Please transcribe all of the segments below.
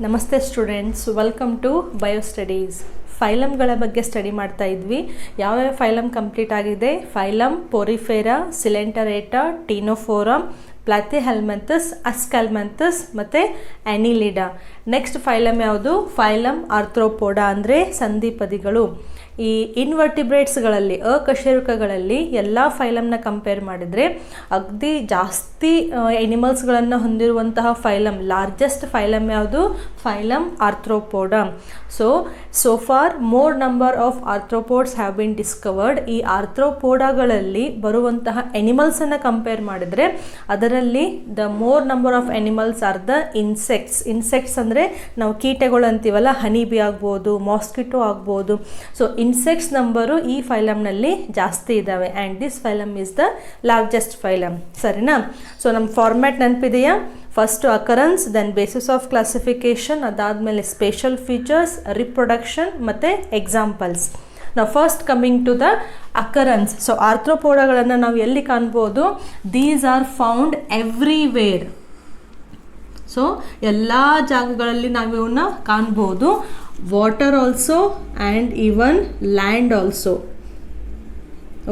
ನಮಸ್ತೆ students, welcome to bio studies. ಫೈಲಮ್ಗಳ ಬಗ್ಗೆ ಸ್ಟಡಿ ಮಾಡ್ತಾ ಇದ್ವಿ. ಯಾವ್ಯಾವ ಫೈಲಮ್ ಕಂಪ್ಲೀಟ್ ಆಗಿದೆ? Phylum porifera, coelenterata, ctenophora, platyhelminthes, aschelminthes ಮತ್ತು ಆ್ಯನಿಲಿಡಾ. ನೆಕ್ಸ್ಟ್ ಫೈಲಮ್ ಯಾವುದು? ಫೈಲಮ್ ಆರ್ಥ್ರೋಪೋಡಾ ಅಂದರೆ ಸಂಧಿಪದಿಗಳು. ಈ ಇನ್ವರ್ಟಿಬ್ರೇಟ್ಸ್ಗಳಲ್ಲಿ, ಅಕಶೇರುಕಗಳಲ್ಲಿ ಎಲ್ಲ ಫೈಲಮ್ನ ಕಂಪೇರ್ ಮಾಡಿದರೆ ಅಗದಿ ಜಾಸ್ತಿ ಎನಿಮಲ್ಸ್ಗಳನ್ನು ಹೊಂದಿರುವಂತಹ ಫೈಲಮ್, ಲಾರ್ಜೆಸ್ಟ್ ಫೈಲಮ್ ಯಾವುದು? Phylum arthropoda. So far more number of arthropods have been discovered. ಈ ಆರ್ಥ್ರೋಪೋಡಾಗಳಲ್ಲಿ ಬರುವಂತಹ ಎನಿಮಲ್ಸನ್ನು ಕಂಪೇರ್ ಮಾಡಿದರೆ ಅದರಲ್ಲಿ the more number of animals are the insects. Insects ಅಂದರೆ ನಾವು ಕೀಟಗಳು ಅಂತೀವಲ್ಲ, ಹನಿ ಬಿ ಆಗ್ಬೋದು, ಮಾಸ್ಕಿಟೋ ಆಗ್ಬೋದು. ಸೊ ಇನ್ಸೆಕ್ಟ್ಸ್ ನಂಬರು ಈ ಫೈಲಮ್ನಲ್ಲಿ ಜಾಸ್ತಿ ಇದ್ದಾವೆ and this phylum is the largest phylum. ಸರಿನಾ? ಸೊ ನಮ್ಮ ಫಾರ್ಮ್ಯಾಟ್ ನೆನಪಿದೆಯಾ? First occurrence, then basis of classification, ಅದಾದಮೇಲೆ ಸ್ಪೆಷಲ್ ಫೀಚರ್ಸ್, ರಿಪ್ರೊಡಕ್ಷನ್ ಮತ್ತು ಎಕ್ಸಾಂಪಲ್ಸ್. ನಾವು first coming to the occurrence. So ಆರ್ಥ್ರೋಪೋಡಾಗಳನ್ನು ನಾವು ಎಲ್ಲಿ ಕಾಣ್ಬೋದು? These are found everywhere. So ಎಲ್ಲ ಜಾಗಗಳಲ್ಲಿ ನಾವು ಇವನ್ನ ಕಾಣ್ಬೋದು. Water also and even land also.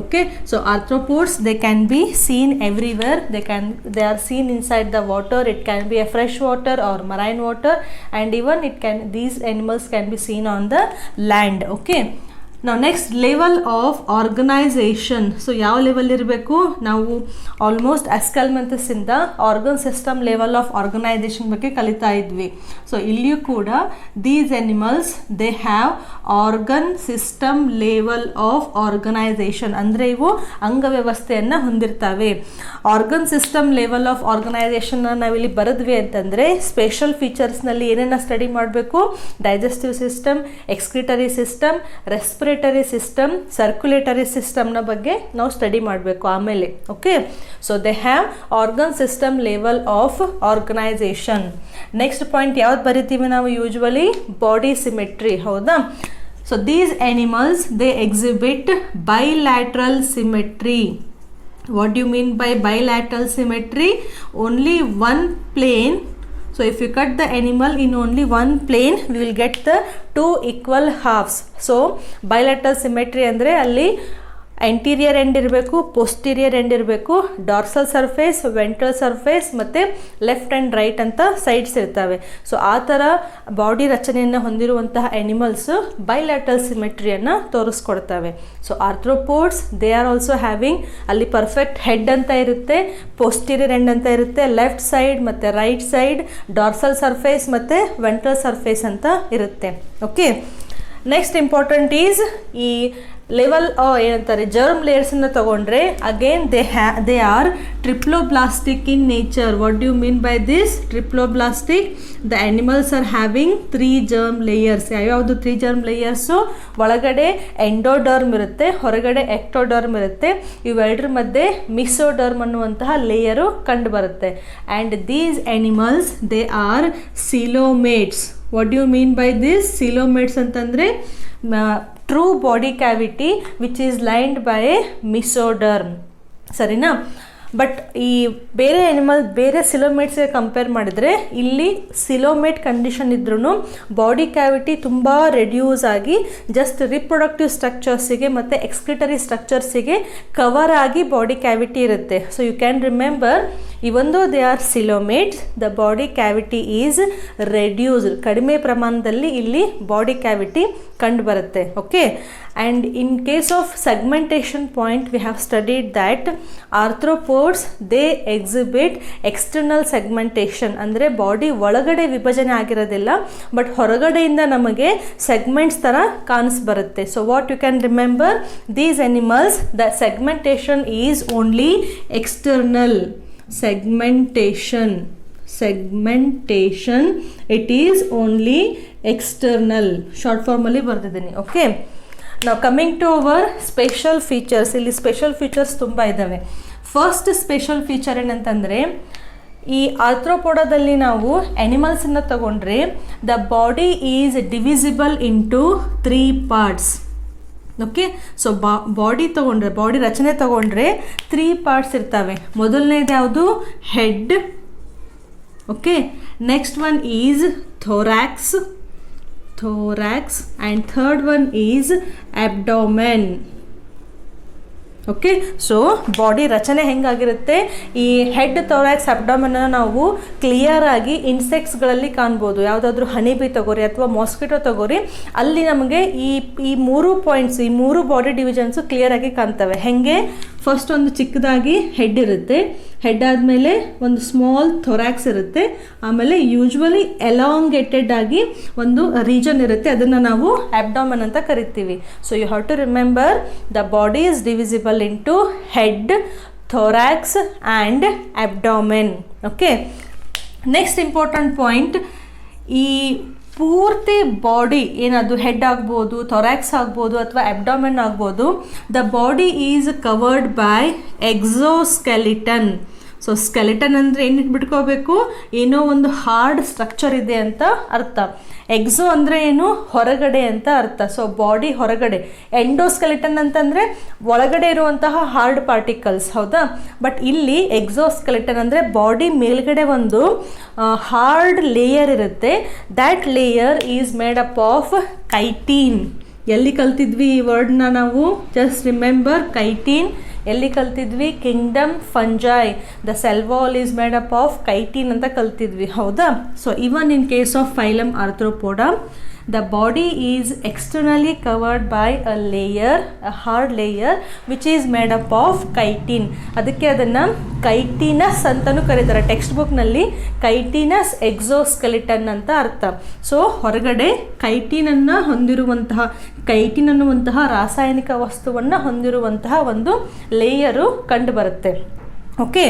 Okay, so arthropods, they can be seen everywhere. They are seen inside the water. It can be a fresh water or marine water, and even these animals can be seen on the land. Okay, now next, level of organization. So ಯಾವ level ಇರಬೇಕು? ನಾವು almost aschelminthes ಇಂದ organ system level of organisation ಬಗ್ಗೆ ಕಲಿತಾ ಇದ್ವಿ. So ಇಲ್ಲಿಯೂ ಕೂಡ these animals they have organ system level of organisation ಅಂದರೆ ಇವು ಅಂಗವ್ಯವಸ್ಥೆಯನ್ನು ಹೊಂದಿರ್ತವೆ. Organ system level of organisation ನಾವಿಲ್ಲಿ ಬರೆದ್ವಿ ಅಂತಂದರೆ ಸ್ಪೆಷಲ್ ಫೀಚರ್ಸ್ನಲ್ಲಿ ಏನೇನ ಸ್ಟಡಿ ಮಾಡಬೇಕು? Digestive system, excretory system, respiratory system, circulatory ಸಿಸ್ಟಮ್ನ ಬಗ್ಗೆ ನಾವು ಸ್ಟಡಿ ಮಾಡಬೇಕು ಆಮೇಲೆ. Okay, so they have organ system level of organisation. Next point ಯಾವ್ದು ಬರಿತೀವಿ ನಾವು ಯೂಶ್ವಲಿ? Body symmetry. ಹೌದಾ? So these animals they exhibit bilateral symmetry. What do you mean by bilateral symmetry? Only one plane. So if you cut the animal in only one plane, we will get the two equal halves. So bilateral symmetry ಅಂದರೆ ಅಲ್ಲಿ anterior end ಇರಬೇಕು, posterior end ಇರಬೇಕು, dorsal surface, ventral surface ಮತ್ತು left and right ಅಂತ sides ಇರ್ತವೆ. So ಆ ಥರ body ರಚನೆಯನ್ನು ಹೊಂದಿರುವಂತಹ ಎನಿಮಲ್ಸು ಬೈಲ್ಯಾಟ್ರಲ್ ಸಿಮೆಟ್ರಿಯನ್ನು ತೋರಿಸ್ಕೊಡ್ತವೆ. So arthropods they are also having, ಅಲ್ಲಿ ಪರ್ಫೆಕ್ಟ್ ಹೆಡ್ ಅಂತ ಇರುತ್ತೆ, ಪೋಸ್ಟೀರಿಯರ್ ಎಂಡ್ ಅಂತ ಇರುತ್ತೆ, ಲೆಫ್ಟ್ ಸೈಡ್ ಮತ್ತು ರೈಟ್ ಸೈಡ್, ಡಾರ್ಸಲ್ ಸರ್ಫೇಸ್ ಮತ್ತು ವೆಂಟ್ರಲ್ ಸರ್ಫೇಸ್ ಅಂತ ಇರುತ್ತೆ. ಓಕೆ, ನೆಕ್ಸ್ಟ್ ಇಂಪಾರ್ಟೆಂಟ್ ಈಸ್ ಈ ಲೆವೆಲ್ ಏನಂತಾರೆ ಜರ್ಮ್ ಲೇಯರ್ಸನ್ನು ತಗೊಂಡ್ರೆ again they are triploblastic in nature. What do you mean by this? Triploblastic. The animals are having 3 germ layers. ಯಾವ್ಯಾವುದು 3 germ layers? ಒಳಗಡೆ endoderm ಇರುತ್ತೆ, ಹೊರಗಡೆ ಎಕ್ಟೋಡರ್ಮ್ ಇರುತ್ತೆ. ಇವೆರಡರ ಮಧ್ಯೆ ಮಿಸೋಡರ್ಮ್ ಅನ್ನುವಂತಹ ಲೇಯರು ಕಂಡು ಬರುತ್ತೆ. And these animals they are coelomates. What do you mean by this? Coelomates ಅಂತಂದರೆ true body cavity which is lined by a mesoderm. ಸರಿನಾ? ಬಟ್ ಈ ಬೇರೆ ಆ್ಯನಿಮಲ್, ಬೇರೆ ಸಿಲೋಮೇಟ್ಸ್ಗೆ ಕಂಪೇರ್ ಮಾಡಿದರೆ ಇಲ್ಲಿ ಸಿಲೋಮೇಟ್ ಕಂಡೀಷನ್ ಇದ್ರೂ ಬಾಡಿ ಕ್ಯಾವಿಟಿ ತುಂಬ ರೆಡ್ಯೂಸ್ ಆಗಿ ಜಸ್ಟ್ ರಿಪ್ರೊಡಕ್ಟಿವ್ ಸ್ಟ್ರಕ್ಚರ್ಸಿಗೆ ಮತ್ತು ಎಕ್ಸ್ಕ್ರಿಟರಿ ಸ್ಟ್ರಕ್ಚರ್ಸಿಗೆ ಕವರ್ ಆಗಿ ಬಾಡಿ ಕ್ಯಾವಿಟಿ ಇರುತ್ತೆ. So you can remember, even though they are coelomates, the body cavity is reduced. ಕಡಿಮೆ ಪ್ರಮಾಣದಲ್ಲಿ ಇಲ್ಲಿ ಬಾಡಿ ಕ್ಯಾವಿಟಿ ಕಂಡು ಬರುತ್ತೆ. Okay, and in case of segmentation point we have studied that arthropods they exhibit external segmentation. ಅಂದರೆ body ಒಳಗಡೆ ವಿಭಜನೆ ಆಗಿರೋದಿಲ್ಲ, but ಹೊರಗಡೆಯಿಂದ ನಮಗೆ ಸೆಗ್ಮೆಂಟ್ಸ್ ಥರ ಕಾಣಿಸ್ಬರುತ್ತೆ. So what you can remember? These animals the segmentation is only external. segmentation it is only external. Short ಫಾರ್ಮಲ್ಲಿ ಬರ್ತಿದ್ದೀನಿ. ಓಕೆ, ನಾವು coming to our special features. ಇಲ್ಲಿ ಸ್ಪೆಷಲ್ ಫೀಚರ್ಸ್ ತುಂಬ ಇದ್ದಾವೆ. ಫಸ್ಟ್ ಸ್ಪೆಷಲ್ ಫೀಚರ್ ಏನಂತಂದರೆ, ಈ ಆರ್ಥ್ರೋಪೋಡಾದಲ್ಲಿ ನಾವು ಎನಿಮಲ್ಸನ್ನು ತಗೊಂಡ್ರೆ the body is divisible into 3 parts. Okay, so body ತಗೊಂಡ್ರೆ, ಬಾಡಿ ರಚನೆ ತಗೊಂಡ್ರೆ 3 ಪಾರ್ಟ್ಸ್ ಇರ್ತವೆ. ಮೊದಲನೇದು ಯಾವುದು? Head. Okay, next one is thorax, and third one is abdomen. Okay, so body ರಚನೆ ಹೆಂಗಾಗಿರುತ್ತೆ, ಈ ಹೆಡ್, ಥೊರಾಕ್ಸ್, ಅಬ್ಡಾಮನ್ನ ನಾವು ಕ್ಲಿಯರಾಗಿ ಇನ್ಸೆಕ್ಟ್ಸ್ಗಳಲ್ಲಿ ಕಾಣ್ಬೋದು. ಯಾವುದಾದ್ರೂ ಹನಿಬಿ ತಗೋರಿ ಅಥವಾ ಮಾಸ್ಕಿಟೋ ತಗೋರಿ, ಅಲ್ಲಿ ನಮಗೆ ಈ ಮೂರು ಪಾಯಿಂಟ್ಸ್, ಈ ಮೂರು ಬಾಡಿ ಡಿವಿಷನ್ಸು ಕ್ಲಿಯರಾಗಿ ಕಾಣ್ತವೆ. ಹೆಂಗೆ, ಫಸ್ಟ್ ಒಂದು ಚಿಕ್ಕದಾಗಿ ಹೆಡ್ ಇರುತ್ತೆ, ಹೆಡ್ ಆದಮೇಲೆ ಒಂದು ಸ್ಮಾಲ್ ಥೊರಾಕ್ಸ್ ಇರುತ್ತೆ, ಆಮೇಲೆ ಯೂಶ್ವಲಿ ಎಲಾಂಗೇಟೆಡ್ ಆಗಿ ಒಂದು ರೀಜನ್ ಇರುತ್ತೆ, ಅದನ್ನು ನಾವು ಅಬ್ಡಾಮನ್ ಅಂತ ಕರಿತೀವಿ. So you have to remember the body is divisible into head, thorax and abdomen. Okay, next important point, ಈ ಪೂರ್ತಿ ಬಾಡಿ ಏನದು ಹೆಡ್ ಆಗ್ಬೋದು, ಥೊರಾಕ್ಸ್ ಆಗ್ಬೋದು ಅಥವಾ ಅಬ್ಡಾಮೆನ್ ಆಗ್ಬೋದು, the body is covered by exoskeleton. So skeleton ಅಂದರೆ ಏನಿಟ್ಟು ಬಿಟ್ಕೋಬೇಕು, ಏನೋ ಒಂದು ಹಾರ್ಡ್ ಸ್ಟ್ರಕ್ಚರ್ ಇದೆ ಅಂತ ಅರ್ಥ. ಎಕ್ಸೋ ಅಂದರೆ ಏನು, ಹೊರಗಡೆ ಅಂತ ಅರ್ಥ. ಸೊ ಬಾಡಿ ಹೊರಗಡೆ. ಎಂಡೋಸ್ಕೆಲಿಟನ್ ಅಂತಂದರೆ ಒಳಗಡೆ ಇರುವಂತಹ ಹಾರ್ಡ್ ಪಾರ್ಟಿಕಲ್ಸ್, ಹೌದಾ. ಬಟ್ ಇಲ್ಲಿ ಎಕ್ಸೋಸ್ಕೆಲಿಟನ್ ಅಂದರೆ ಬಾಡಿ ಮೇಲ್ಗಡೆ ಒಂದು ಹಾರ್ಡ್ ಲೇಯರ್ ಇರುತ್ತೆ. That layer is made up of chitin. ಎಲ್ಲಿ ಕಲ್ತಿದ್ವಿ ಈ ವರ್ಡ್ನ ನಾವು? Just remember chitin. ಎಲ್ಲಿ ಕಲ್ತಿದ್ವಿ? Kingdom fungi. The cell wall is made up of chitin ಅಂತ ಕಲ್ತಿದ್ವಿ, ಹೌದಾ. So even in case of phylum arthropoda, the body is externally covered by a layer, a hard layer which is made up of chitin. ಅದಕ್ಕೆ ಅದನ್ನು ಕೈಟಿನಸ್ ಅಂತಲೂ ಕರೀತಾರೆ. Text ಬುಕ್ನಲ್ಲಿ ಕೈಟಿನಸ್ exoskeleton ಅಂತ ಅರ್ಥ. ಸೊ ಹೊರಗಡೆ ಕೈಟಿನನ್ನು ಹೊಂದಿರುವಂತಹ, ಕೈಟಿನ್ ಅನ್ನುವಂತಹ ರಾಸಾಯನಿಕ ವಸ್ತುವನ್ನು ಹೊಂದಿರುವಂತಹ ಒಂದು ಲೇಯರು ಕಂಡು ಬರುತ್ತೆ. ಓಕೆ,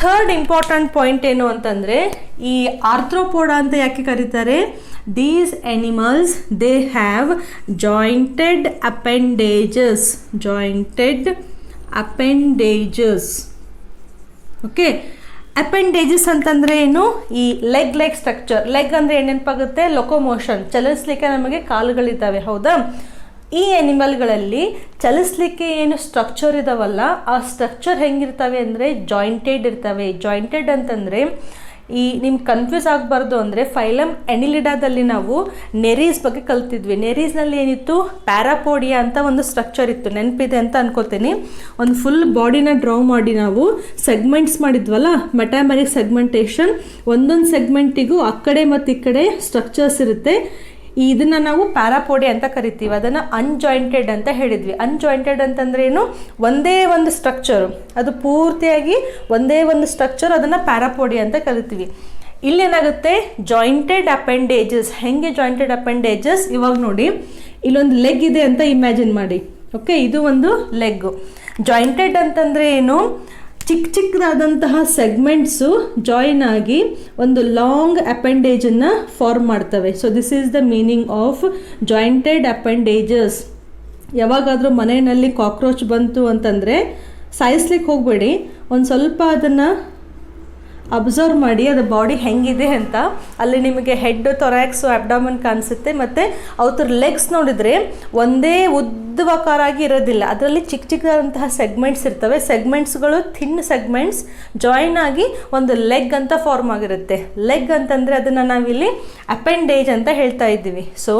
ಥರ್ಡ್ ಇಂಪಾರ್ಟೆಂಟ್ ಪಾಯಿಂಟ್ ಏನು ಅಂತಂದರೆ, ಈ ಆರ್ಥ್ರೋಪೋಡಾ ಅಂತ ಯಾಕೆ ಕರೀತಾರೆ? These animals, they have jointed appendages. Okay, appendages ಅಂತಂದರೆ ಏನು? ಈ ಲೆಗ್ ಸ್ಟ್ರಕ್ಚರ್. ಲೆಗ್ ಅಂದರೆ ಏನು ನೆನಪಾಗುತ್ತೆ? ಲೊಕೊಮೋಷನ್, ಚಲಿಸ್ಲಿಕ್ಕೆ ನಮಗೆ ಕಾಲುಗಳಿದ್ದಾವೆ, ಹೌದಾ. ಈ ಎನಿಮಲ್ಗಳಲ್ಲಿ ಚಲಿಸ್ಲಿಕ್ಕೆ ಏನು ಸ್ಟ್ರಕ್ಚರ್ ಇದಾವಲ್ಲ, ಆ ಸ್ಟ್ರಕ್ಚರ್ ಹೆಂಗಿರ್ತವೆ ಅಂದರೆ ಜಾಯಿಂಟೆಡ್ ಇರ್ತವೆ. ಜಾಯಿಂಟೆಡ್ ಅಂತಂದರೆ ಈ ನಿಮ್ಗೆ ಕನ್ಫ್ಯೂಸ್ ಆಗಬಾರ್ದು ಅಂದರೆ, ಫೈಲಮ್ ಎನಿಲಿಡಾದಲ್ಲಿ ನಾವು ನೆರೀಸ್ ಬಗ್ಗೆ ಕಲ್ತಿದ್ವಿ. ನೆರೀಸ್ನಲ್ಲಿ ಏನಿತ್ತು? ಪ್ಯಾರಾಪೋಡಿಯಾ ಅಂತ ಒಂದು ಸ್ಟ್ರಕ್ಚರ್ ಇತ್ತು, ನೆನಪಿದೆ ಅಂತ ಅನ್ಕೋತೀನಿ. ಒಂದು ಫುಲ್ ಬಾಡಿನ ಡ್ರಾ ಮಾಡಿ ನಾವು ಸೆಗ್ಮೆಂಟ್ಸ್ ಮಾಡಿದ್ವಲ್ಲ, ಮೆಟಾಮರಿಕ್ ಸೆಗ್ಮೆಂಟೇಷನ್. ಒಂದೊಂದು ಸೆಗ್ಮೆಂಟಿಗೂ ಆ ಕಡೆ ಮತ್ತು ಈ ಕಡೆ ಸ್ಟ್ರಕ್ಚರ್ಸ್ ಇರುತ್ತೆ. ಇದನ್ನು ನಾವು ಪ್ಯಾರಾಪೋಡಿಯಾ ಅಂತ ಕರಿತೀವಿ. ಅದನ್ನು ಅನ್ಜಾಯಿಂಟೆಡ್ ಅಂತ ಹೇಳಿದ್ವಿ. ಅನ್ಜಾಯಿಂಟೆಡ್ ಅಂತಂದ್ರೆ ಏನು? ಒಂದೇ ಒಂದು ಸ್ಟ್ರಕ್ಚರು, ಅದು ಪೂರ್ತಿಯಾಗಿ ಒಂದೇ ಒಂದು ಸ್ಟ್ರಕ್ಚರ್, ಅದನ್ನು ಪ್ಯಾರಾಪೋಡಿಯಾ ಅಂತ ಕರಿತೀವಿ. ಇಲ್ಲೇನಾಗುತ್ತೆ? Jointed appendages. ಹೆಂಗೆ ಜಾಯಿಂಟೆಡ್ ಅಪೆಂಡೇಜಸ್? ಇವಾಗ ನೋಡಿ, ಇಲ್ಲೊಂದು ಲೆಗ್ ಇದೆ ಅಂತ ಇಮ್ಯಾಜಿನ್ ಮಾಡಿ. ಓಕೆ, ಇದು ಒಂದು ಲೆಗ್ಗು. ಜಾಯಿಂಟೆಡ್ ಅಂತಂದರೆ ಏನು? ಚಿಕ್ಕದಾದಂತಹ ಸೆಗ್ಮೆಂಟ್ಸು ಜಾಯಿನ್ ಆಗಿ ಒಂದು ಲಾಂಗ್ ಅಪೆಂಡೇಜನ್ನು ಫಾರ್ಮ್ ಮಾಡ್ತವೆ. So this is the meaning of jointed appendages. ಯಾವಾಗಾದರೂ ಮನೆಯಲ್ಲಿ ಕಾಕ್ರೋಚ್ ಬಂತು ಅಂತಂದರೆ ಸಾಯಿಸ್ಲಿಕ್ಕೆ ಹೋಗಬೇಡಿ, ಒಂದು ಸ್ವಲ್ಪ ಅದನ್ನು ಅಬ್ಸರ್ವ್ ಮಾಡಿ, ಅದು ಬಾಡಿ ಹೆಂಗಿದೆ ಅಂತ. ಅಲ್ಲಿ ನಿಮಗೆ ಹೆಡ್, ಥೊರಾಕ್ಸು, ಅಬ್ಡಾಮನ್ ಕಾಣಿಸುತ್ತೆ. ಮತ್ತು ಅವ್ರ ಲೆಗ್ಸ್ ನೋಡಿದರೆ ಒಂದೇ ಉದ್ದವಾಕಾರಾಗಿ ಇರೋದಿಲ್ಲ, ಅದರಲ್ಲಿ ಚಿಕ್ಕದಾದಂತಹ ಸೆಗ್ಮೆಂಟ್ಸ್ ಇರ್ತವೆ. ಸೆಗ್ಮೆಂಟ್ಸ್ಗಳು ಥಿನ್ ಸೆಗ್ಮೆಂಟ್ಸ್ ಜಾಯಿನ್ ಆಗಿ ಒಂದು ಲೆಗ್ ಅಂತ ಫಾರ್ಮ್ ಆಗಿರುತ್ತೆ. ಲೆಗ್ ಅಂತಂದರೆ ಅದನ್ನು ನಾವಿಲ್ಲಿ ಅಪೆಂಡೇಜ್ ಅಂತ ಹೇಳ್ತಾ ಇದ್ದೀವಿ. So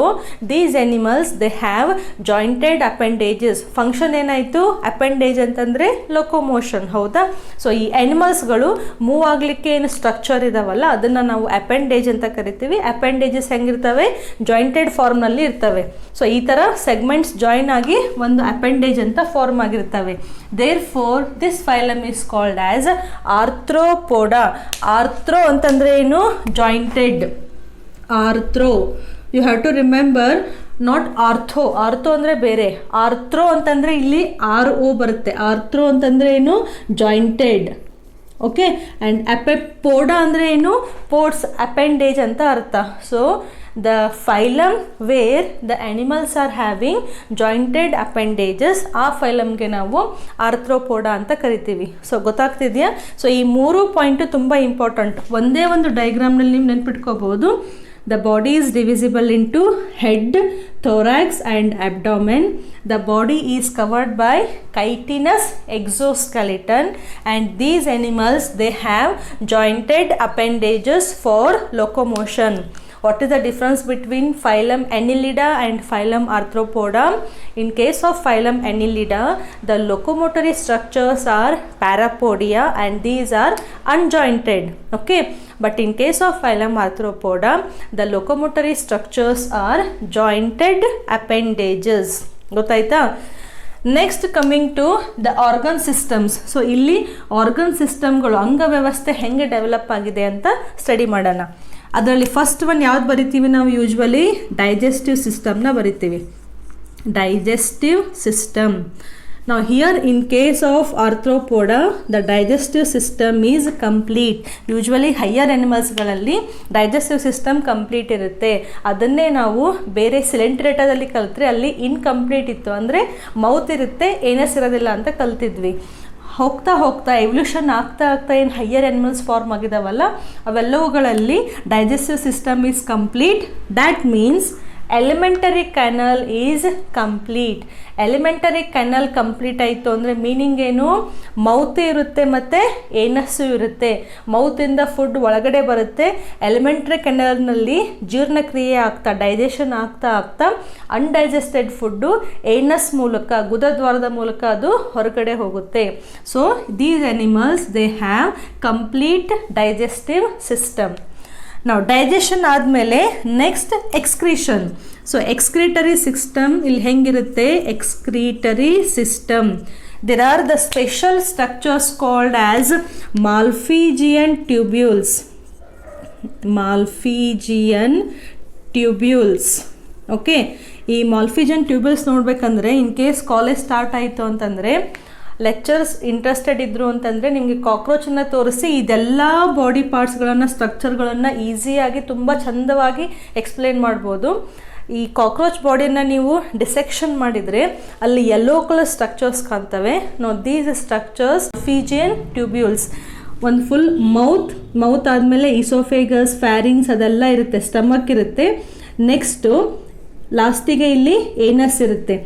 these animals they have jointed appendages. Function ಏನಾಯಿತು? ಅಪೆಂಡೇಜ್ ಅಂತಂದರೆ ಲೊಕೊಮೋಷನ್, ಹೌದಾ. ಸೊ ಈ ಎನಿಮಲ್ಸ್ಗಳು ಮೂವ್ ಆಗಲಿಕ್ಕೆ ಏನು ಸ್ಟ್ರಕ್ಚರ್ ಇದಾವಲ್ಲ, ಅದನ್ನು ನಾವು ಅಪೆಂಡೇಜ್ ಅಂತ ಕರಿತೀವಿ. ಅಪೆಂಡೇಜಸ್ ಹೆಂಗಿರ್ತವೆ? ಜಾಯಿಂಟೆಡ್ ಫಾರ್ಮ್ನಲ್ಲಿ ಇರ್ತವೆ. ಸೊ ಈ ಥರ ಸೆಗ್ಮೆಂಟ್ಸ್ ಜಾಯಿನ್ ಆಗಿ ಒಂದು ಅಪೆಂಡೇಜ್ ಅಂತ ಫಾರ್ಮ್ ಆಗಿರ್ತವೆ. Therefore this phylum is called as arthropoda. Arthro ಅಂತಂದರೆ ಏನು? Jointed. Arthro, you have to remember, not ortho. Ortho ಅಂದರೆ ಬೇರೆ, ಆರ್ಥ್ರೋ ಅಂತಂದರೆ ಇಲ್ಲಿ RO ಬರುತ್ತೆ. ಆರ್ಥ್ರೋ ಅಂತಂದರೆ ಏನು? ಜಾಯಿಂಟೆಡ್. ಓಕೆ, ಆ್ಯಂಡ್ ಪೋಡಾ ಅಂದರೆ ಏನು? ಪೋರ್ಟ್ಸ್, ಅಪೆಂಡೇಜ್ ಅಂತ ಅರ್ಥ. So the phylum where the animals are having jointed appendages, ಆ ಫೈಲಮ್ಗೆ ನಾವು ಆರ್ಥ್ರೋಪೋಡಾ ಅಂತ ಕರಿತೀವಿ. ಸೊ ಗೊತ್ತಾಗ್ತಿದೆಯಾ? ಸೊ ಈ ಮೂರು ಪಾಯಿಂಟು ತುಂಬ ಇಂಪಾರ್ಟೆಂಟ್. ಒಂದೇ ಒಂದು ಡೈಗ್ರಾಮ್ನಲ್ಲಿ ನೀವು ನೆನ್ಪಿಟ್ಕೋಬೋದು. The body is divisible into head, thorax and abdomen. The body is covered by chitinous exoskeleton, and these animals, they have jointed appendages for locomotion. What is the difference between phylum Annelida and phylum Arthropoda? In case of phylum Annelida, the locomotory structures are parapodia and these are unjointed. Okay, but in case of phylum Arthropoda, the locomotory structures are jointed appendages. ಗೊತ್ತಾಯ್ತಾ? Next coming to the organ systems. So ಇಲ್ಲಿ organ ಸಿಸ್ಟಮ್ಗಳು, ಅಂಗವ್ಯವಸ್ಥೆ ಹೆಂಗೆ develop ಆಗಿದೆ ಅಂತ study ಮಾಡೋಣ. ಅದರಲ್ಲಿ first one ಯಾವ್ದು ಬರಿತೀವಿ ನಾವು? ಯೂಶ್ವಲಿ ಡೈಜೆಸ್ಟಿವ್ ಸಿಸ್ಟಮ್ನ ಬರಿತೀವಿ. Digestive system. Now here in case of Arthropoda, the digestive system is complete. Usually higher animalsಗಳಲ್ಲಿ digestive system complete ಇರುತ್ತೆ. ಅದನ್ನೇ ನಾವು ಬೇರೆ ಸಿಲೆಂಟ್ರೇಟಾದಲ್ಲಿ ಕಲಿತ್ರೆ ಅಲ್ಲಿ ಇನ್ಕಂಪ್ಲೀಟ್ ಇತ್ತು, ಅಂದರೆ ಮೌತ್ ಇರುತ್ತೆ ಏನಸ್ ಇರೋದಿಲ್ಲ ಅಂತ ಕಲ್ತಿದ್ವಿ. ಹೋಗ್ತಾ ಹೋಗ್ತಾ ಎವಲ್ಯೂಷನ್ ಆಗ್ತಾ ಏನು ಹೈಯರ್ ಆ್ಯನಿಮಲ್ಸ್ ಫಾರ್ಮ್ ಆಗಿದಾವಲ್ಲ, ಅವೆಲ್ಲವುಗಳಲ್ಲಿ digestive system is complete. That means alimentary canal is complete. Alimentary canal complete ಆಯಿತು ಅಂದರೆ ಮೀನಿಂಗ್ ಏನು? ಮೌತ್ ಇರುತ್ತೆ ಮತ್ತು ಏನಸ್ಸು ಇರುತ್ತೆ. ಮೌತಿಂದ ಫುಡ್ ಒಳಗಡೆ ಬರುತ್ತೆ. ಎಲಿಮೆಂಟರಿ ಕ್ಯಾನಲ್ನಲ್ಲಿ ಜೀರ್ಣಕ್ರಿಯೆ ಆಗ್ತಾ, ಡೈಜೆಷನ್ ಆಗ್ತಾ ಆಗ್ತಾ ಅನ್ಡೈಜೆಸ್ಟೆಡ್ ಫುಡ್ಡು ಏನಸ್ ಮೂಲಕ, ಗುದದ್ವಾರದ ಮೂಲಕ ಅದು ಹೊರಗಡೆ ಹೋಗುತ್ತೆ. So these animals they have complete digestive system. ನಾವು ಡೈಜೆಷನ್ ಆದಮೇಲೆ next excretion. So excretory system ಇಲ್ಲಿ ಹೆಂಗಿರುತ್ತೆ? Excretory system. There are the special structures called as malpighian tubules. Malpighian tubules. Okay, ಈ ಮಾಲ್ಫಿಜಿಯನ್ ಟ್ಯೂಬ್ಯೂಲ್ಸ್ ನೋಡಬೇಕಂದ್ರೆ ಇನ್ ಕೇಸ್ ಕಾಲೇಜ್ ಸ್ಟಾರ್ಟ್ ಆಯಿತು ಅಂತಂದರೆ, lectures interested ಇದ್ದರು ಅಂತಂದರೆ ನಿಮಗೆ ಕಾಕ್ರೋಚನ್ನು ತೋರಿಸಿ ಇದೆಲ್ಲ ಬಾಡಿ ಪಾರ್ಟ್ಸ್ಗಳನ್ನು, ಸ್ಟ್ರಕ್ಚರ್ಗಳನ್ನು ಈಸಿಯಾಗಿ ತುಂಬ ಚಂದವಾಗಿ ಎಕ್ಸ್ಪ್ಲೇನ್ ಮಾಡ್ಬೋದು. ಈ ಕಾಕ್ರೋಚ್ ಬಾಡಿಯನ್ನು ನೀವು ಡಿಸೆಕ್ಷನ್ ಮಾಡಿದರೆ ಅಲ್ಲಿ ಯೆಲ್ಲೋ ಕಲರ್ ಸ್ಟ್ರಕ್ಚರ್ಸ್ ಕಾಣ್ತವೆ. ನೋ ದೀಸ್ ಸ್ಟ್ರಕ್ಚರ್ಸ್ ಫಿಜಿಯನ್ ಟ್ಯೂಬ್ಯೂಲ್ಸ್. ಒಂದು ಫುಲ್ ಮೌತ್ ಆದಮೇಲೆ ಇಸೋಫೇಗಸ್, ಫ್ಯಾರಿಂಗ್ಸ್ ಅದೆಲ್ಲ ಇರುತ್ತೆ, ಸ್ಟಮಕ್ ಇರುತ್ತೆ. ನೆಕ್ಸ್ಟು ಲಾಸ್ಟಿಗೆ ಇಲ್ಲಿ ಏನಸ್ ಇರುತ್ತೆ.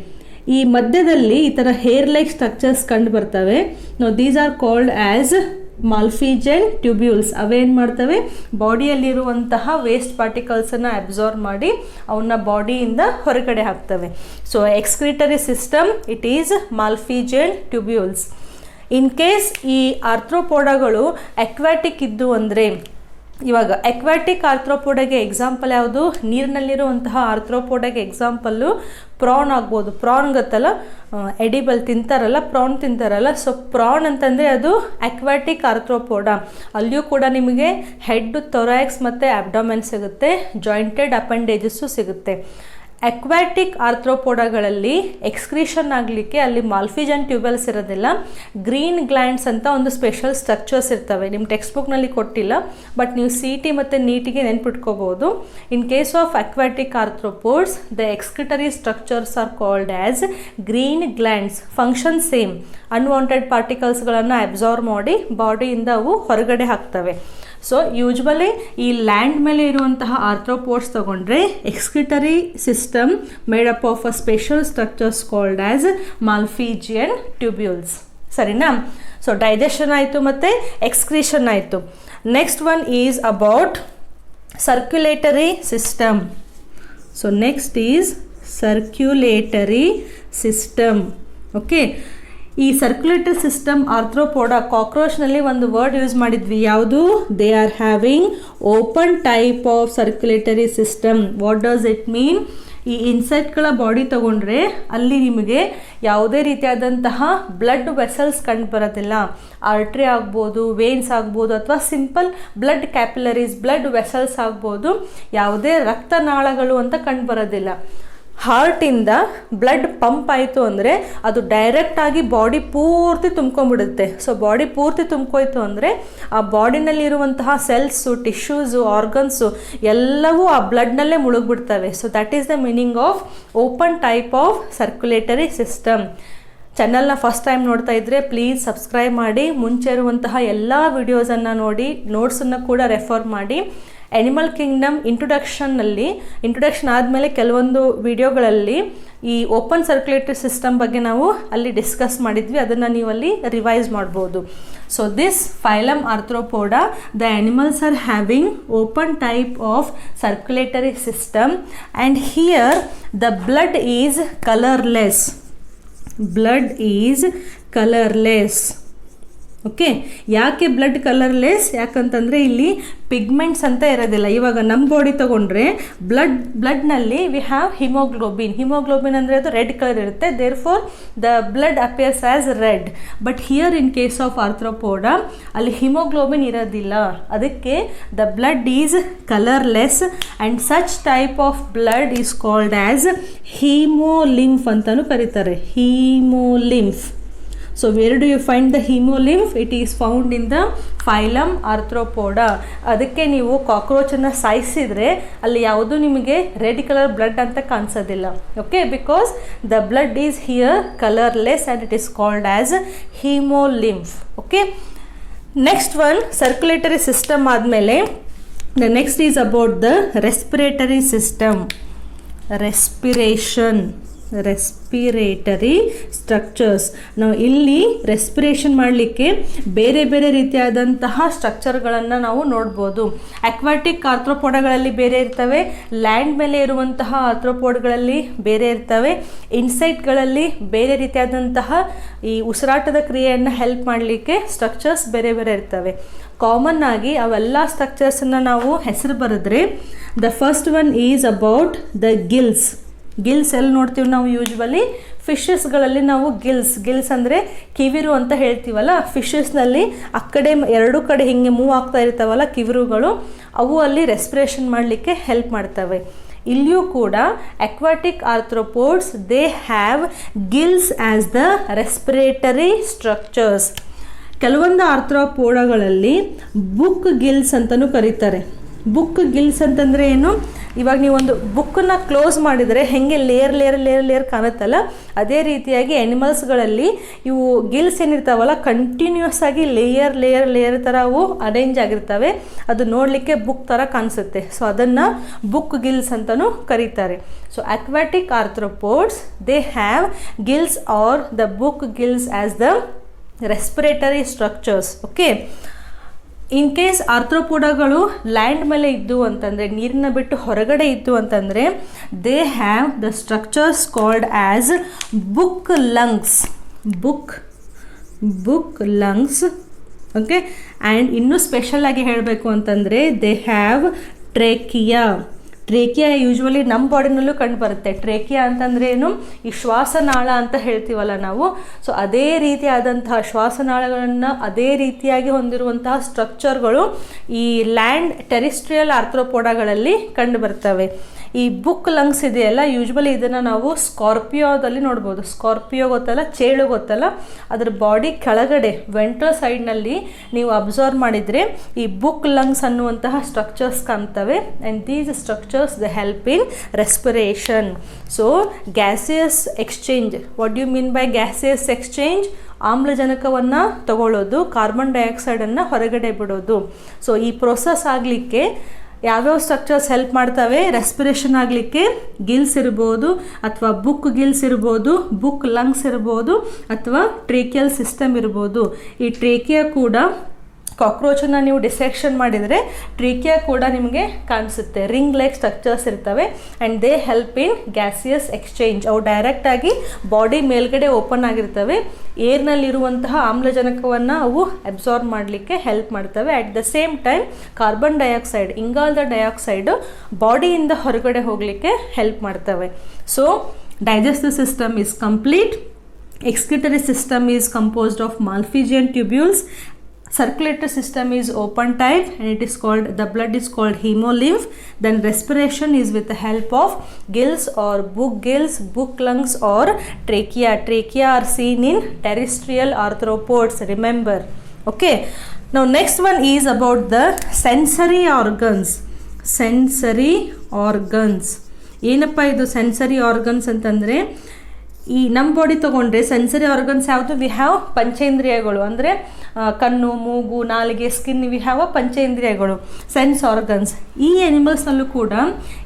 ಈ ಮಧ್ಯದಲ್ಲಿ ಈ ಥರ ಹೇರ್ ಲೈಕ್ ಸ್ಟ್ರಕ್ಚರ್ಸ್ ಕಂಡು ಬರ್ತವೆ. No these are called as ಮಾಲ್ಫಿಜಿಯನ್ tubules. ಅವೇನು ಮಾಡ್ತವೆ? ಬಾಡಿಯಲ್ಲಿರುವಂತಹ ವೇಸ್ಟ್ ಪಾರ್ಟಿಕಲ್ಸನ್ನು ಅಬ್ಸಾರ್ವ್ ಮಾಡಿ ಅವನ್ನ ಬಾಡಿಯಿಂದ ಹೊರಗಡೆ ಹಾಕ್ತವೆ. So excretory system it is malpighian tubules. In case ಈ ಆರ್ಥ್ರೋಪೋಡಗಳು ಅಕ್ವಾಟಿಕ್ ಇದ್ದು ಅಂದರೆ, ಇವಾಗ ಅಕ್ವಾಟಿಕ್ ಆರ್ಥ್ರೋಪೋಡಗೆ ಎಕ್ಸಾಂಪಲ್ ಯಾವುದು? ನೀರಿನಲ್ಲಿರುವಂತಹ ಆರ್ಥ್ರೋಪೋಡಗೆ ಎಕ್ಸಾಂಪಲ್ಲು ಪ್ರಾನ್ ಆಗ್ಬೋದು. ಪ್ರಾನ್ ಗೊತ್ತಲ್ಲ, ಎಡಿಬಲ್ ತಿಂತಾರಲ್ಲ, ಪ್ರಾನ್ ತಿಂತಾರಲ್ಲ. ಸೊ ಪ್ರಾನ್ ಅಂತಂದರೆ ಅದು ಅಕ್ವಾಟಿಕ್ ಆರ್ಥ್ರೋಪೋಡ. ಅಲ್ಲಿಯೂ ಕೂಡ ನಿಮಗೆ ಹೆಡ್, ಥೊರಾಕ್ಸ್ ಮತ್ತು ಅಬ್ಡಾಮೆನ್ ಸಿಗುತ್ತೆ, ಜಾಯಿಂಟೆಡ್ ಅಪೆಂಡೇಜಸ್ಸು ಸಿಗುತ್ತೆ. ಅಕ್ವಾಟಿಕ್ ಆರ್ಥ್ರೋಪೋಡಗಳಲ್ಲಿ ಎಕ್ಸ್ಕ್ರೀಷನ್ ಆಗಲಿಕ್ಕೆ ಅಲ್ಲಿ ಮಾಲ್ಫಿಜಿಯನ್ ಟ್ಯೂಬಲ್ಸ್ ಇರೋದಿಲ್ಲ, ಗ್ರೀನ್ ಗ್ಲ್ಯಾಂಡ್ಸ್ ಅಂತ ಒಂದು ಸ್ಪೆಷಲ್ ಸ್ಟ್ರಕ್ಚರ್ಸ್ ಇರ್ತವೆ. ನಿಮ್ಮ ಟೆಕ್ಸ್ಟ್ ಬುಕ್ನಲ್ಲಿ ಕೊಟ್ಟಿಲ್ಲ, ಬಟ್ ನೀವು CT ಮತ್ತು ನೀಟಿಗೆ ನೆನ್ಪಿಟ್ಕೋಬೋದು. In case of aquatic arthropods, the excretory structures are called as green glands. Function same, unwanted ಪಾರ್ಟಿಕಲ್ಸ್ಗಳನ್ನು ಅಬ್ಸಾರ್ವ್ ಮಾಡಿ ಬಾಡಿಯಿಂದ ಅವು ಹೊರಗಡೆ ಹಾಕ್ತವೆ. ಸೊ ಯೂಶ್ವಲಿ ಈ ಲ್ಯಾಂಡ್ ಮೇಲೆ ಇರುವಂತಹ ಆರ್ಥ್ರೋಪೋಡ್ಸ್ ತಗೊಂಡ್ರೆ excretory system made up of a special structures called as ಮಾಲ್ಫಿಜಿಯನ್ tubules. ಸರಿನಾ? ಸೊ ಡೈಜೆಷನ್ ಆಯಿತು ಮತ್ತು ಎಕ್ಸ್ಕ್ರೀಷನ್ ಆಯಿತು. Next one is about circulatory system. So next is circulatory system. Okay, ಈ ಸರ್ಕ್ಯುಲೇಟರಿ ಸಿಸ್ಟಮ್ ಆರ್ಥ್ರೋಪೋಡ, ಕಾಕ್ರೋಚ್ನಲ್ಲಿ ಒಂದು word use ಮಾಡಿದ್ವಿ, ಯಾವುದು? They are having open type of circulatory system. What does it mean? ಈ ಇನ್ಸೆಕ್ಟ್ಗಳ body ತಗೊಂಡ್ರೆ ಅಲ್ಲಿ ನಿಮಗೆ ಯಾವುದೇ ರೀತಿಯಾದಂತಹ ಬ್ಲಡ್ ವೆಸಲ್ಸ್ ಕಂಡು ಬರೋದಿಲ್ಲ. ಆರ್ಟ್ರಿ ಆಗ್ಬೋದು, ವೇನ್ಸ್ ಆಗ್ಬೋದು, ಅಥವಾ simple blood capillaries, blood vessels ಆಗ್ಬೋದು. ಯಾವುದೇ ರಕ್ತನಾಳಗಳು ಅಂತ ಕಂಡು ಬರೋದಿಲ್ಲ. ಹಾರ್ಟಿಂದ ಬ್ಲಡ್ ಪಂಪ್ ಆಯಿತು ಅಂದರೆ ಅದು ಡೈರೆಕ್ಟಾಗಿ ಬಾಡಿ ಪೂರ್ತಿ ತುಂಬ್ಕೊಂಡ್ಬಿಡುತ್ತೆ. ಸೊ ಬಾಡಿ ಪೂರ್ತಿ ತುಂಬ್ಕೋಯ್ತು ಅಂದರೆ ಆ ಬಾಡಿನಲ್ಲಿರುವಂತಹ ಸೆಲ್ಸು, ಟಿಶ್ಯೂಸು, ಆರ್ಗನ್ಸು ಎಲ್ಲವೂ ಆ ಬ್ಲಡ್ನಲ್ಲೇ ಮುಳುಗ್ಬಿಡ್ತವೆ. So that is the meaning of open type of circulatory system. ಚಾನಲ್ನ ಫಸ್ಟ್ ಟೈಮ್ ನೋಡ್ತಾ ಇದ್ದರೆ ಪ್ಲೀಸ್ ಸಬ್ಸ್ಕ್ರೈಬ್ ಮಾಡಿ, ಮುಂಚೆ ಇರುವಂತಹ ಎಲ್ಲ ವಿಡಿಯೋಸನ್ನು ನೋಡಿ, ನೋಟ್ಸನ್ನು ಕೂಡ ರೆಫರ್ ಮಾಡಿ. ಎನಿಮಲ್ ಕಿಂಗ್ಡಮ್ ಇಂಟ್ರೊಡಕ್ಷನ್ ಆದಮೇಲೆ ಕೆಲವೊಂದು ವಿಡಿಯೋಗಳಲ್ಲಿ ಈ ಓಪನ್ ಸರ್ಕ್ಯುಲೇಟರಿ ಸಿಸ್ಟಮ್ ಬಗ್ಗೆ ನಾವು ಅಲ್ಲಿ ಡಿಸ್ಕಸ್ ಮಾಡಿದ್ವಿ, ಅದನ್ನು ನೀವು ಅಲ್ಲಿ ರಿವೈಸ್ ಮಾಡ್ಬೋದು. So this phylum Arthropoda, the animals are having open type of circulatory system and here the blood is colourless. Blood is colourless. Okay, ಯಾಕೆ ಬ್ಲಡ್ ಕಲರ್ಲೆಸ್? ಯಾಕಂತಂದರೆ ಇಲ್ಲಿ ಪಿಗ್ಮೆಂಟ್ಸ್ ಅಂತ ಇರೋದಿಲ್ಲ. ಇವಾಗ ನಮ್ಮ ಬಾಡಿ ತೊಗೊಂಡ್ರೆ ಬ್ಲಡ್ನಲ್ಲಿ ವಿ ಹ್ಯಾವ್ ಹಿಮೋಗ್ಲೋಬಿನ್ ಅಂದರೆ ಅದು ರೆಡ್ ಕಲರ್ ಇರುತ್ತೆ, therefore the blood appears as red. But here in case of arthropoda ಅಲ್ಲಿ ಹಿಮೋಗ್ಲೋಬಿನ್ ಇರೋದಿಲ್ಲ, ಅದಕ್ಕೆ the blood is colourless and such type of blood is called as hemolymph ಅಂತಲೂ ಕರೀತಾರೆ. ಹೀಮೋಲಿಂಫ್. So where do you find the hemolymph? It is found in the phylum Arthropoda. ಅದಕ್ಕೆ ನೀವು ಕಾಕ್ರೋಚನ್ನು ಸಾಯಿಸಿದರೆ ಅಲ್ಲಿ ಯಾವುದೂ ನಿಮಗೆ ರೆಡ್ ಕಲರ್ ಬ್ಲಡ್ ಅಂತ ಕಾಣಿಸೋದಿಲ್ಲ. Okay, because the blood is here colourless and it is called as hemolymph. Okay, next one circulatory system ಆದಮೇಲೆ the next is about the respiratory system. Respiratory structures. ನಾವು ಇಲ್ಲಿ ರೆಸ್ಪಿರೇಷನ್ ಮಾಡಲಿಕ್ಕೆ ಬೇರೆ ಬೇರೆ ರೀತಿಯಾದಂತಹ ಸ್ಟ್ರಕ್ಚರ್ಗಳನ್ನು ನಾವು ನೋಡ್ಬೋದು. ಅಕ್ವಾಟಿಕ್ ಆರ್ಥ್ರೋಪೋಡಗಳಲ್ಲಿ ಬೇರೆ ಇರ್ತವೆ, ಲ್ಯಾಂಡ್ ಮೇಲೆ ಇರುವಂತಹ ಆರ್ಥ್ರೋಪೋಡ್ಗಳಲ್ಲಿ ಬೇರೆ ಇರ್ತವೆ, ಇನ್ಸೆಕ್ಟ್ಗಳಲ್ಲಿ ಬೇರೆ ರೀತಿಯಾದಂತಹ ಈ ಉಸಿರಾಟದ ಕ್ರಿಯೆಯನ್ನು ಹೆಲ್ಪ್ ಮಾಡಲಿಕ್ಕೆ ಸ್ಟ್ರಕ್ಚರ್ಸ್ ಬೇರೆ ಬೇರೆ ಇರ್ತವೆ. ಕಾಮನ್ ಆಗಿ ಅವೆಲ್ಲ ಸ್ಟ್ರಕ್ಚರ್ಸನ್ನು ನಾವು ಹೆಸರು ಬರೆದ್ರೆ the first one is about the Gilles. ಎಲ್ಲಿ ನೋಡ್ತೀವಿ ನಾವು ಯೂಶ್ವಲಿ ಫಿಶಸ್ಗಳಲ್ಲಿ ನಾವು ಗಿಲ್ಸ್ ಅಂದರೆ ಕಿವಿರು ಅಂತ ಹೇಳ್ತೀವಲ್ಲ, ಫಿಶಸ್ನಲ್ಲಿ ಆ ಕಡೆ ಎರಡು ಕಡೆ ಹಿಂಗೆ ಮೂವ್ ಆಗ್ತಾ ಇರ್ತಾವಲ್ಲ ಕಿವಿರುಗಳು, ಅವು ಅಲ್ಲಿ ರೆಸ್ಪಿರೇಷನ್ ಮಾಡಲಿಕ್ಕೆ ಹೆಲ್ಪ್ ಮಾಡ್ತವೆ. ಇಲ್ಲಿಯೂ ಕೂಡ aquatic arthropods they have Gilles as the respiratory structures. ಕೆಲವೊಂದು ಆರ್ಥ್ರೋಪೋಡಗಳಲ್ಲಿ ಬುಕ್ ಗಿಲ್ಸ್ ಅಂತಲೂ ಕರೀತಾರೆ. ಬುಕ್ ಗಿಲ್ಸ್ ಅಂತಂದರೆ ಏನು? ಇವಾಗ ನೀವೊಂದು ಬುಕ್ಕನ್ನು ಕ್ಲೋಸ್ ಮಾಡಿದರೆ ಹೆಂಗೆ ಲೇಯರ್ ಕಾಣುತ್ತಲ್ಲ, ಅದೇ ರೀತಿಯಾಗಿ ಎನಿಮಲ್ಸ್ಗಳಲ್ಲಿ ಇವು ಗಿಲ್ಸ್ ಏನಿರ್ತಾವಲ್ಲ ಕಂಟಿನ್ಯೂಸ್ ಆಗಿ ಲೇಯರ್ ಥರ ಅವು ಅರೇಂಜ್ ಆಗಿರ್ತವೆ. ಅದು ನೋಡಲಿಕ್ಕೆ ಬುಕ್ ಥರ ಕಾಣಿಸುತ್ತೆ. ಸೊ ಅದನ್ನು ಬುಕ್ ಗಿಲ್ಸ್ ಅಂತಲೂ ಕರೀತಾರೆ. So aquatic arthropods they have gills are the book gills as the respiratory structures. Okay, in case ಆರ್ಥ್ರೋಪೋಡಗಳು ಲ್ಯಾಂಡ್ ಮೇಲೆ ಇದ್ದು ಅಂತಂದರೆ, ನೀರನ್ನ ಬಿಟ್ಟು ಹೊರಗಡೆ ಇದ್ದು ಅಂತಂದರೆ, they have the structures called as book lungs. Okay, and ಇನ್ನೂ ಸ್ಪೆಷಲಾಗಿ ಹೇಳಬೇಕು ಅಂತಂದರೆ ದೇ ಹ್ಯಾವ್ ಟ್ರೇಕಿಯಾ. ಯೂಶ್ವಲಿ ನಮ್ಮ ಬಾಡಿನಲ್ಲೂ ಕಂಡು ಬರುತ್ತೆ. ಟ್ರೇಕಿಯಾ ಅಂತಂದರೆ ಏನು? ಈ ಶ್ವಾಸನಾಳ ಅಂತ ಹೇಳ್ತೀವಲ್ಲ ನಾವು. ಸೊ ಅದೇ ರೀತಿಯಾದಂತಹ ಶ್ವಾಸನಾಳಗಳನ್ನು ಅದೇ ರೀತಿಯಾಗಿ ಹೊಂದಿರುವಂತಹ ಸ್ಟ್ರಕ್ಚರ್ಗಳು ಈ ಲ್ಯಾಂಡ್ ಟೆರಿಸ್ಟ್ರಿಯಲ್ ಆರ್ಥ್ರೋಪೋಡಗಳಲ್ಲಿ ಕಂಡು ಬರ್ತವೆ. ಈ ಬುಕ್ ಲಂಗ್ಸ್ ಇದೆಯಲ್ಲ, ಯೂಶ್ವಲಿ ಇದನ್ನು ನಾವು ಸ್ಕಾರ್ಪಿಯೋದಲ್ಲಿ ನೋಡ್ಬೋದು. ಸ್ಕಾರ್ಪಿಯೋ ಗೊತ್ತಲ್ಲ, ಚೇಳು ಗೊತ್ತಲ್ಲ, ಅದರ ಬಾಡಿ ಕೆಳಗಡೆ ವೆಂಟ್ರಲ್ ಸೈಡ್ನಲ್ಲಿ ನೀವು ಅಬ್ಸರ್ವ್ ಮಾಡಿದರೆ ಈ ಬುಕ್ ಲಂಗ್ಸ್ ಅನ್ನುವಂತಹ ಸ್ಟ್ರಕ್ಚರ್ಸ್ ಕಾಣ್ತವೆ. And these structures the help in respiration. So gaseous exchange. What you mean by gaseous exchange? ಆಮ್ಲಜನಕವನ್ನು ತಗೊಳ್ಳೋದು, ಕಾರ್ಬನ್ ಡೈಆಕ್ಸೈಡನ್ನು ಹೊರಗಡೆ ಬಿಡೋದು. ಸೊ ಈ ಪ್ರೊಸೆಸ್ ಆಗಲಿಕ್ಕೆ ಯಾವ್ಯಾವ ಸ್ಟ್ರಕ್ಚರ್ಸ್ ಹೆಲ್ಪ್ ಮಾಡ್ತವೆ? ರೆಸ್ಪಿರೇಷನ್ ಆಗಲಿಕ್ಕೆ ಗಿಲ್ಸ್ ಇರ್ಬೋದು, ಅಥವಾ ಬುಕ್ ಗಿಲ್ಸ್ ಇರ್ಬೋದು, ಬುಕ್ ಲಂಗ್ಸ್ ಇರ್ಬೋದು, ಅಥವಾ ಟ್ರೇಕಿಯಲ್ ಸಿಸ್ಟಮ್ ಇರ್ಬೋದು. ಈ ಟ್ರೇಕಿಯಾ ಕೂಡ ಕಾಕ್ರೋಚನ್ನು ನೀವು ಡಿಸೆಕ್ಷನ್ ಮಾಡಿದರೆ ಟ್ರೇಕಿಯಾ ಕೂಡ ನಿಮಗೆ ಕಾಣಿಸುತ್ತೆ. ರಿಂಗ್ ಲೈಕ್ ಸ್ಟ್ರಕ್ಚರ್ಸ್ ಇರ್ತವೆ and they help in gaseous exchange. ಅವು ಡೈರೆಕ್ಟಾಗಿ ಬಾಡಿ ಮೇಲ್ಗಡೆ ಓಪನ್ ಆಗಿರ್ತವೆ. ಏರ್ನಲ್ಲಿರುವಂತಹ ಆಮ್ಲಜನಕವನ್ನು ಅವು ಅಬ್ಸಾರ್ಬ್ ಮಾಡಲಿಕ್ಕೆ ಹೆಲ್ಪ್ ಮಾಡ್ತವೆ. At the same time carbon dioxide, ಇಂಗಾಲದ ಡೈಆಕ್ಸೈಡು ಬಾಡಿಯಿಂದ ಹೊರಗಡೆ ಹೋಗಲಿಕ್ಕೆ ಹೆಲ್ಪ್ ಮಾಡ್ತವೆ. So digestive system is complete. Excretory system is composed of Malpighian tubules. Circulatory system is open type and it is called, the blood is called hemolymph. Then respiration is with the help of gills or book lungs or trachea. Trachea are seen in terrestrial arthropods, remember. Okay, now next one is about the sensory organs. ಏನಪ್ಪ ಇದು sensory organs ಅಂತಂದರೆ, ಈ ನಮ್ಮ body ತೊಗೊಂಡ್ರೆ sensory organs ಯಾವುದು? We have ಪಂಚೇಂದ್ರಿಯಗಳು, ಅಂದರೆ ಕಣ್ಣು, ಮೂಗು, ನಾಲಿಗೆ, ಸ್ಕಿನ್, ವಿ ಹ್ಯಾವ್ ಪಂಚೇಂದ್ರಿಯಗಳು, ಸೆನ್ಸ್ ಆರ್ಗನ್ಸ್. ಈ ಎನಿಮಲ್ಸ್ನಲ್ಲೂ ಕೂಡ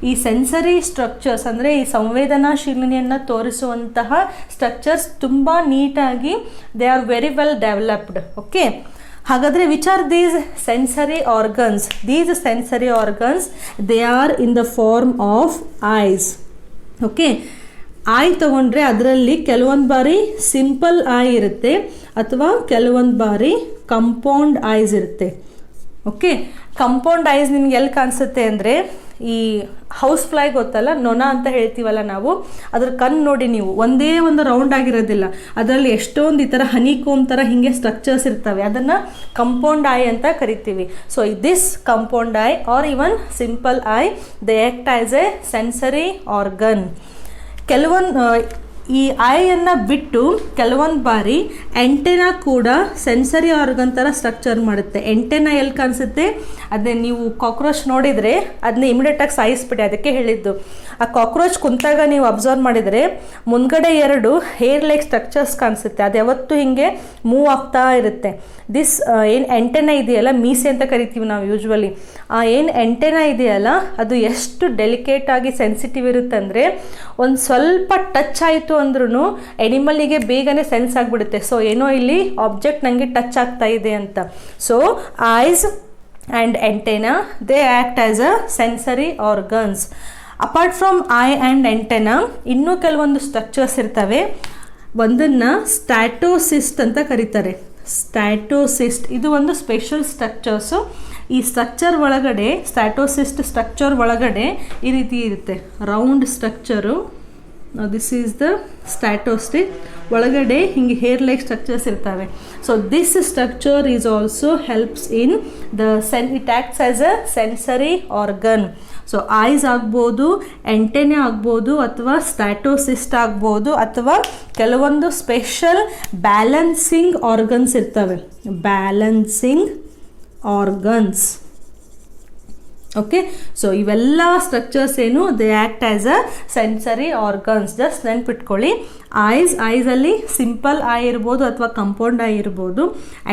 ಈ ಸೆನ್ಸರಿ ಸ್ಟ್ರಕ್ಚರ್ಸ್, ಅಂದರೆ ಈ ಸಂವೇದನಾಶೀಲನೆಯನ್ನು ತೋರಿಸುವಂತಹ ಸ್ಟ್ರಕ್ಚರ್ಸ್ ತುಂಬ ನೀಟಾಗಿ they are very well developed. Okay, ಹಾಗಾದರೆ which are these sensory organs? These sensory organs they are in the form of eyes. Okay, eye ತಗೊಂಡ್ರೆ ಅದರಲ್ಲಿ ಕೆಲವೊಂದು ಬಾರಿ ಸಿಂಪಲ್ ಐ ಇರುತ್ತೆ ಅಥವಾ ಕೆಲವೊಂದು ಬಾರಿ ಕಂಪೌಂಡ್ ಐಸ್ ಇರುತ್ತೆ. ಓಕೆ, ಕಂಪೌಂಡ್ ಐಸ್ ನಿಮ್ಗೆ ಎಲ್ಲಿ ಕಾಣಿಸುತ್ತೆ ಅಂದರೆ ಈ ಹೌಸ್ ಫ್ಲೈ ಗೊತ್ತಲ್ಲ, ನೊಣ ಅಂತ ಹೇಳ್ತೀವಲ್ಲ ನಾವು, ಅದ್ರ ಕಣ್ಣು ನೋಡಿ ನೀವು, ಒಂದೇ ಒಂದು ರೌಂಡ್ ಆಗಿರೋದಿಲ್ಲ, ಅದರಲ್ಲಿ ಎಷ್ಟೊಂದು ಈ ಥರ ಹನಿಕೋಮ್ ಥರ ಹೀಗೆ ಸ್ಟ್ರಕ್ಚರ್ಸ್ ಇರ್ತವೆ, ಅದನ್ನು ಕಂಪೌಂಡ್ ಐ ಅಂತ ಕರಿತೀವಿ. So this compound eye are even simple eye they act as a sensory organ. ಕೆಲವೊಂದು ಈ ಐಯನ್ನು ಬಿಟ್ಟು ಕೆಲವೊಂದು ಬಾರಿ ಎಂಟೆನಾ ಕೂಡ ಸೆನ್ಸರಿ ಆರ್ಗನ್ ಥರ ಸ್ಟ್ರಕ್ಚರ್ ಮಾಡುತ್ತೆ. ಎಂಟೆನಾ ಎಲ್ಲಿ ಕಾಣಿಸುತ್ತೆ? ಅದೇ ನೀವು ಕಾಕ್ರೋಚ್ ನೋಡಿದರೆ ಅದನ್ನ ಇಮಿಡಿಯೇಟಾಗಿ ಸಾಯಿಸ್ಬಿಡಿ, ಅದಕ್ಕೆ ಹೇಳಿದ್ದು. ಆ ಕಾಕ್ರೋಚ್ ಕುಂತಾಗ ನೀವು ಅಬ್ಸರ್ವ್ ಮಾಡಿದರೆ ಮುಂದ್ಗಡೆ 2 ಹೇರ್ ಲೈಕ್ ಸ್ಟ್ರಕ್ಚರ್ಸ್ ಕಾಣಿಸುತ್ತೆ, ಅದು ಯಾವತ್ತೂ ಹೀಗೆ ಮೂವ್ ಆಗ್ತಾ ಇರುತ್ತೆ. ದಿಸ್ ಏನು ಎಂಟೆನಾ ಇದೆಯಲ್ಲ, ಮೀಸೆ ಅಂತ ಕರಿತೀವಿ ನಾವು ಯೂಶ್ವಲಿ, ಆ ಏನು ಎಂಟೆನಾ ಇದೆಯಲ್ಲ ಅದು ಎಷ್ಟು ಡೆಲಿಕೇಟಾಗಿ ಸೆನ್ಸಿಟಿವ್ ಇರುತ್ತೆ ಅಂದರೆ ಒಂದು ಸ್ವಲ್ಪ ಟಚ್ ಆಯಿತು ಅಂದ್ರೂ ಎನಿಮಲ್ಲಿಗೆ ಬೇಗನೆ ಸೆನ್ಸ್ ಆಗಿಬಿಡುತ್ತೆ. ಸೊ ಏನೋ ಇಲ್ಲಿ ಆಬ್ಜೆಕ್ಟ್ ನನಗೆ ಟಚ್ ಆಗ್ತಾ ಇದೆ ಅಂತ. So ice and antenna they act as a sensory organs. Apart from I and antenna ಇನ್ನೂ ಕೆಲವೊಂದು ಸ್ಟ್ರಕ್ಚರ್ಸ್ ಇರ್ತವೆ. ಒಂದನ್ನು ಸ್ಟ್ಯಾಟೋಸಿಸ್ಟ್ ಅಂತ ಕರೀತಾರೆ. ಸ್ಟ್ಯಾಟೋಸಿಸ್ಟ್ ಇದು ಒಂದು ಸ್ಪೆಷಲ್ ಸ್ಟ್ರಕ್ಚರ್ಸು. ಈ ಸ್ಟ್ರಕ್ಚರ್ ಒಳಗಡೆ, ಸ್ಟ್ಯಾಟೋಸಿಸ್ಟ್ ಸ್ಟ್ರಕ್ಚರ್ ಒಳಗಡೆ ಈ ರೀತಿ ಇರುತ್ತೆ, round structure. This is the statocyst. ಒಳಗಡೆ ಹಿಂಗೆ ಹೇರ್ ಲೈಕ್ ಸ್ಟ್ರಕ್ಚರ್ಸ್ ಇರ್ತವೆ. So this structure is also helps in the it acts as a sensory organ. So eyes ಆಗ್ಬೋದು, ಎಂಟೆನೆ ಆಗ್ಬೋದು, ಅಥವಾ ಸ್ಟ್ಯಾಟೋಸಿಸ್ಟ್ ಆಗ್ಬೋದು, ಅಥವಾ ಕೆಲವೊಂದು ಸ್ಪೆಷಲ್ ಬ್ಯಾಲೆನ್ಸಿಂಗ್ ಆರ್ಗನ್ಸ್ ಇರ್ತವೆ, ಬ್ಯಾಲೆನ್ಸಿಂಗ್ ಆರ್ಗನ್ಸ್. ಓಕೆ, ಸೊ ಇವೆಲ್ಲ ಸ್ಟ್ರಕ್ಚರ್ಸ್ ಏನು, they act as a sensory organs. Just ನೆನ್ಪಿಟ್ಕೊಳ್ಳಿ, ಐಸಲ್ಲಿ ಸಿಂಪಲ್ ಐ ಇರ್ಬೋದು ಅಥವಾ ಕಂಪೌಂಡ್ ಐ ಇರ್ಬೋದು,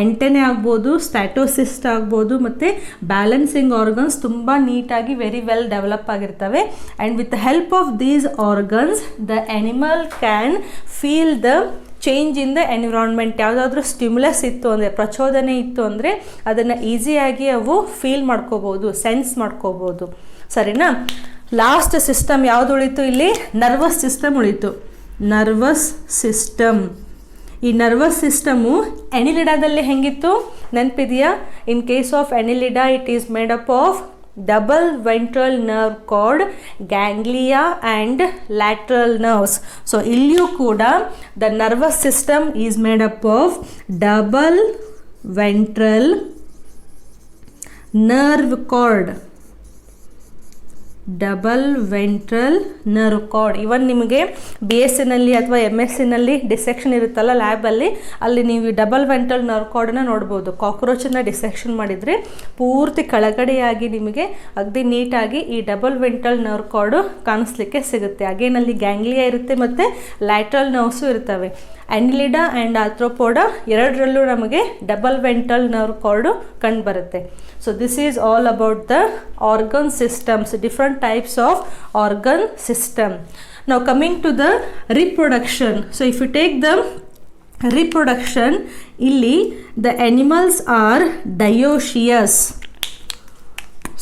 ಎಂಟೆನೆ ಆಗ್ಬೋದು, ಸ್ಟ್ಯಾಟೋಸಿಸ್ಟ್ ಆಗ್ಬೋದು, ಮತ್ತು ಬ್ಯಾಲೆನ್ಸಿಂಗ್ ಆರ್ಗನ್ಸ್ ತುಂಬ ನೀಟಾಗಿ ವೆರಿ ವೆಲ್ ಡೆವಲಪ್ ಆಗಿರ್ತವೆ. And with the help of these organs the animal can feel the change in the environment. ಯಾವುದಾದ್ರೂ ಸ್ಟಿಮ್ಯುಲಸ್ ಇತ್ತು ಅಂದರೆ, ಪ್ರಚೋದನೆ ಇತ್ತು ಅಂದರೆ ಅದನ್ನು ಈಸಿಯಾಗಿ ಅವು ಫೀಲ್ ಮಾಡ್ಕೋಬೋದು, ಸೆನ್ಸ್ ಮಾಡ್ಕೋಬೋದು. ಸರಿನಾ? ಲಾಸ್ಟ್ ಸಿಸ್ಟಮ್ ಯಾವುದು ಉಳಿತು ಇಲ್ಲಿ? ನರ್ವಸ್ ಸಿಸ್ಟಮ್ ಉಳಿತು. Nervous system. ಈ ನರ್ವಸ್ ಸಿಸ್ಟಮು ಎನಿಲಿಡಾದಲ್ಲಿ ಹೆಂಗಿತ್ತು ನೆನಪಿದೆಯಾ? In case of annelida it is made up of double ventral nerve cord, ganglia and lateral nerves. So illiyu kuda the nervous system is made up of double ventral nerve cord, double ventral nerve cord. Even ನಿಮಗೆ B S ಸಿನಲ್ಲಿ ಅಥವಾ M S ಸಿನಲ್ಲಿ dissection ಇರುತ್ತಲ್ಲ ಲ್ಯಾಬಲ್ಲಿ, ಅಲ್ಲಿ ನೀವು double ventral nerve ಕಾರ್ಡನ್ನು ನೋಡ್ಬೋದು. ಕಾಕ್ರೋಚನ್ನು dissection ಮಾಡಿದರೆ ಪೂರ್ತಿ ಕೆಳಗಡೆಯಾಗಿ ನಿಮಗೆ ಅಗದಿ ನೀಟಾಗಿ ಈ ಡಬಲ್ ವೆಂಟ್ರಲ್ ನರ್ವ್ ಕಾರ್ಡು ಕಾಣಿಸ್ಲಿಕ್ಕೆ ಸಿಗುತ್ತೆ. ಅಗೇನ್ ಅಲ್ಲಿ ಗ್ಯಾಂಗ್ಲಿಯಾ ಇರುತ್ತೆ ಮತ್ತು ಲ್ಯಾಟ್ರಲ್ ನರ್ವ್ಸು ಇರ್ತವೆ. ಆ್ಯನಿಲಿಡಾ ಆ್ಯಂಡ್ ಆರ್ಥ್ರೋಪೋಡಾ ಎರಡರಲ್ಲೂ ನಮಗೆ ಡಬಲ್ ವೆಂಟ್ರಲ್ ನರ್ವ್ ಕಾರ್ಡು ಕಂಡುಬರುತ್ತೆ. So this is all about the organ systems, different types of organ system. Now coming to the reproduction. So if you take the reproduction, illi the animals are dioecious.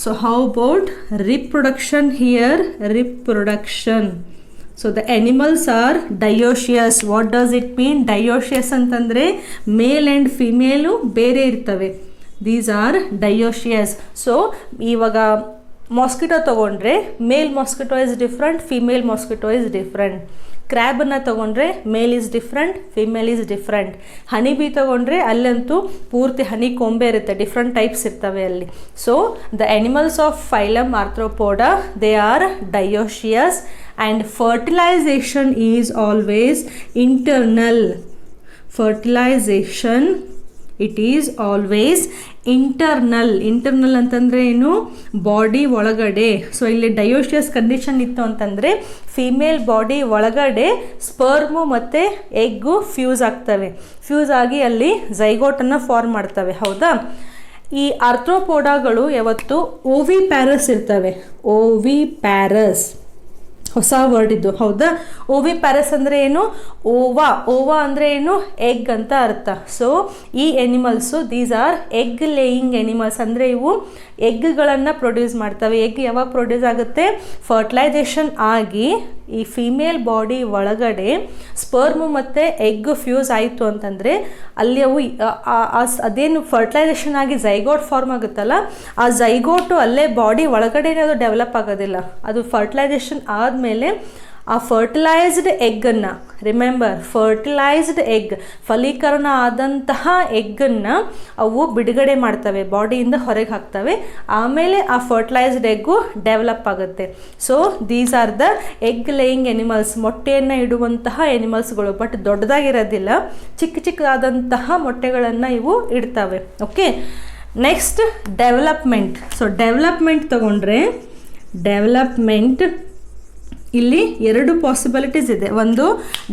So how about reproduction here? Reproduction. So the animals are dioecious. What does it mean? Dioecious ಅಂತಂದರೆ male and female ಬೇರೆ ಇರ್ತವೆ. These are dioecious. So ಇವಾಗ mosquito ತೊಗೊಂಡ್ರೆ male mosquito is different, female mosquito is different. ಕ್ರ್ಯಾಬನ್ನು ತೊಗೊಂಡ್ರೆ male is different, female is different. Honey bee ತೊಗೊಂಡ್ರೆ ಅಲ್ಲಂತೂ ಪೂರ್ತಿ ಹನಿ ಕೊಂಬೆ ಇರುತ್ತೆ, ಡಿಫ್ರೆಂಟ್ ಟೈಪ್ಸ್ ಇರ್ತವೆ ಅಲ್ಲಿ. So the animals of phylum arthropoda they are dioecious and fertilization is always internal. Fertilization it is always internal ಅಂತಂದರೆ ಏನು, ಬಾಡಿ ಒಳಗಡೆ. ಸೊ ಇಲ್ಲಿ ಡಯೋಶಿಯಸ್ ಕಂಡೀಷನ್ ಇತ್ತು ಅಂತಂದರೆ ಫೀಮೇಲ್ ಬಾಡಿ ಒಳಗಡೆ ಸ್ಪರ್ಮು ಮತ್ತು ಎಗ್ಗು ಫ್ಯೂಸ್ ಆಗ್ತವೆ. ಫ್ಯೂಸ್ ಆಗಿ ಅಲ್ಲಿ ಝೈಗೋಟನ್ನು ಫಾರ್ಮ್ ಮಾಡ್ತವೆ. ಹೌದಾ? ಈ ಆರ್ಥ್ರೋಪೋಡಾಗಳು ಯಾವತ್ತು ಓವಿ ಪ್ಯಾರಸ್ ಇರ್ತವೆ. ಓವಿ ಪ್ಯಾರಸ್ ಹೊಸ ವರ್ಡ್ ಇದು. ಹೌದಾ? ಓವಿ ಪ್ಯಾರಸ್ ಅಂದರೆ ಏನು? ಓವಾ ಅಂದರೆ ಏನು? ಎಗ್ ಅಂತ ಅರ್ಥ. ಸೊ ಈ animals these are egg laying animals. ಅಂದರೆ ಇವು ಎಗ್ಗಳನ್ನು ಪ್ರೊಡ್ಯೂಸ್ ಮಾಡ್ತವೆ. ಎಗ್ ಯಾವಾಗ ಪ್ರೊಡ್ಯೂಸ್ ಆಗುತ್ತೆ? ಫರ್ಟಿಲೈಸೇಷನ್ ಆಗಿ ಈ ಫಿಮೇಲ್ ಬಾಡಿ ಒಳಗಡೆ ಸ್ಪರ್ಮು ಮತ್ತು ಎಗ್ ಫ್ಯೂಸ್ ಆಯಿತು ಅಂತಂದರೆ ಅಲ್ಲಿ ಅವು ಅದೇನು ಫರ್ಟಿಲೈಸೇಷನ್ ಆಗಿ ಝೈಗೋಟ್ ಫಾರ್ಮ್ ಆಗುತ್ತಲ್ಲ, ಆ ಝೈಗೋಟು ಅಲ್ಲೇ ಬಾಡಿ ಒಳಗಡೆನೇ ಅದು ಡೆವಲಪ್ ಆಗೋದಿಲ್ಲ. ಅದು ಫರ್ಟಿಲೈಸೇಷನ್ ಆದಮೇಲೆ ಆ ಫರ್ಟಿಲೈಸ್ಡ್ ಎಗ್ಗನ್ನು, ರಿಮೆಂಬರ್ ಫರ್ಟಿಲೈಸ್ಡ್ ಎಗ್, ಫಲೀಕರಣ ಆದಂತಹ ಎಗ್ಗನ್ನು ಅವು ಬಿಡುಗಡೆ ಮಾಡ್ತವೆ, ಬಾಡಿಯಿಂದ ಹೊರಗೆ ಹಾಕ್ತವೆ. ಆಮೇಲೆ ಆ ಫರ್ಟಿಲೈಸ್ಡ್ ಎಗ್ಗು ಡೆವಲಪ್ ಆಗುತ್ತೆ. So these are the egg laying animals. ಮೊಟ್ಟೆಯನ್ನು ಇಡುವಂತಹ ಎನಿಮಲ್ಸ್ಗಳು. ಬಟ್ ದೊಡ್ಡದಾಗಿರೋದಿಲ್ಲ, ಚಿಕ್ಕದಾದಂತಹ ಮೊಟ್ಟೆಗಳನ್ನು ಇವು ಇಡ್ತವೆ. Okay, next development. So development ತಗೊಂಡ್ರೆ ಡೆವಲಪ್ಮೆಂಟ್ ಇಲ್ಲಿ ಎರಡು ಪಾಸಿಬಿಲಿಟೀಸ್ ಇದೆ. ಒಂದು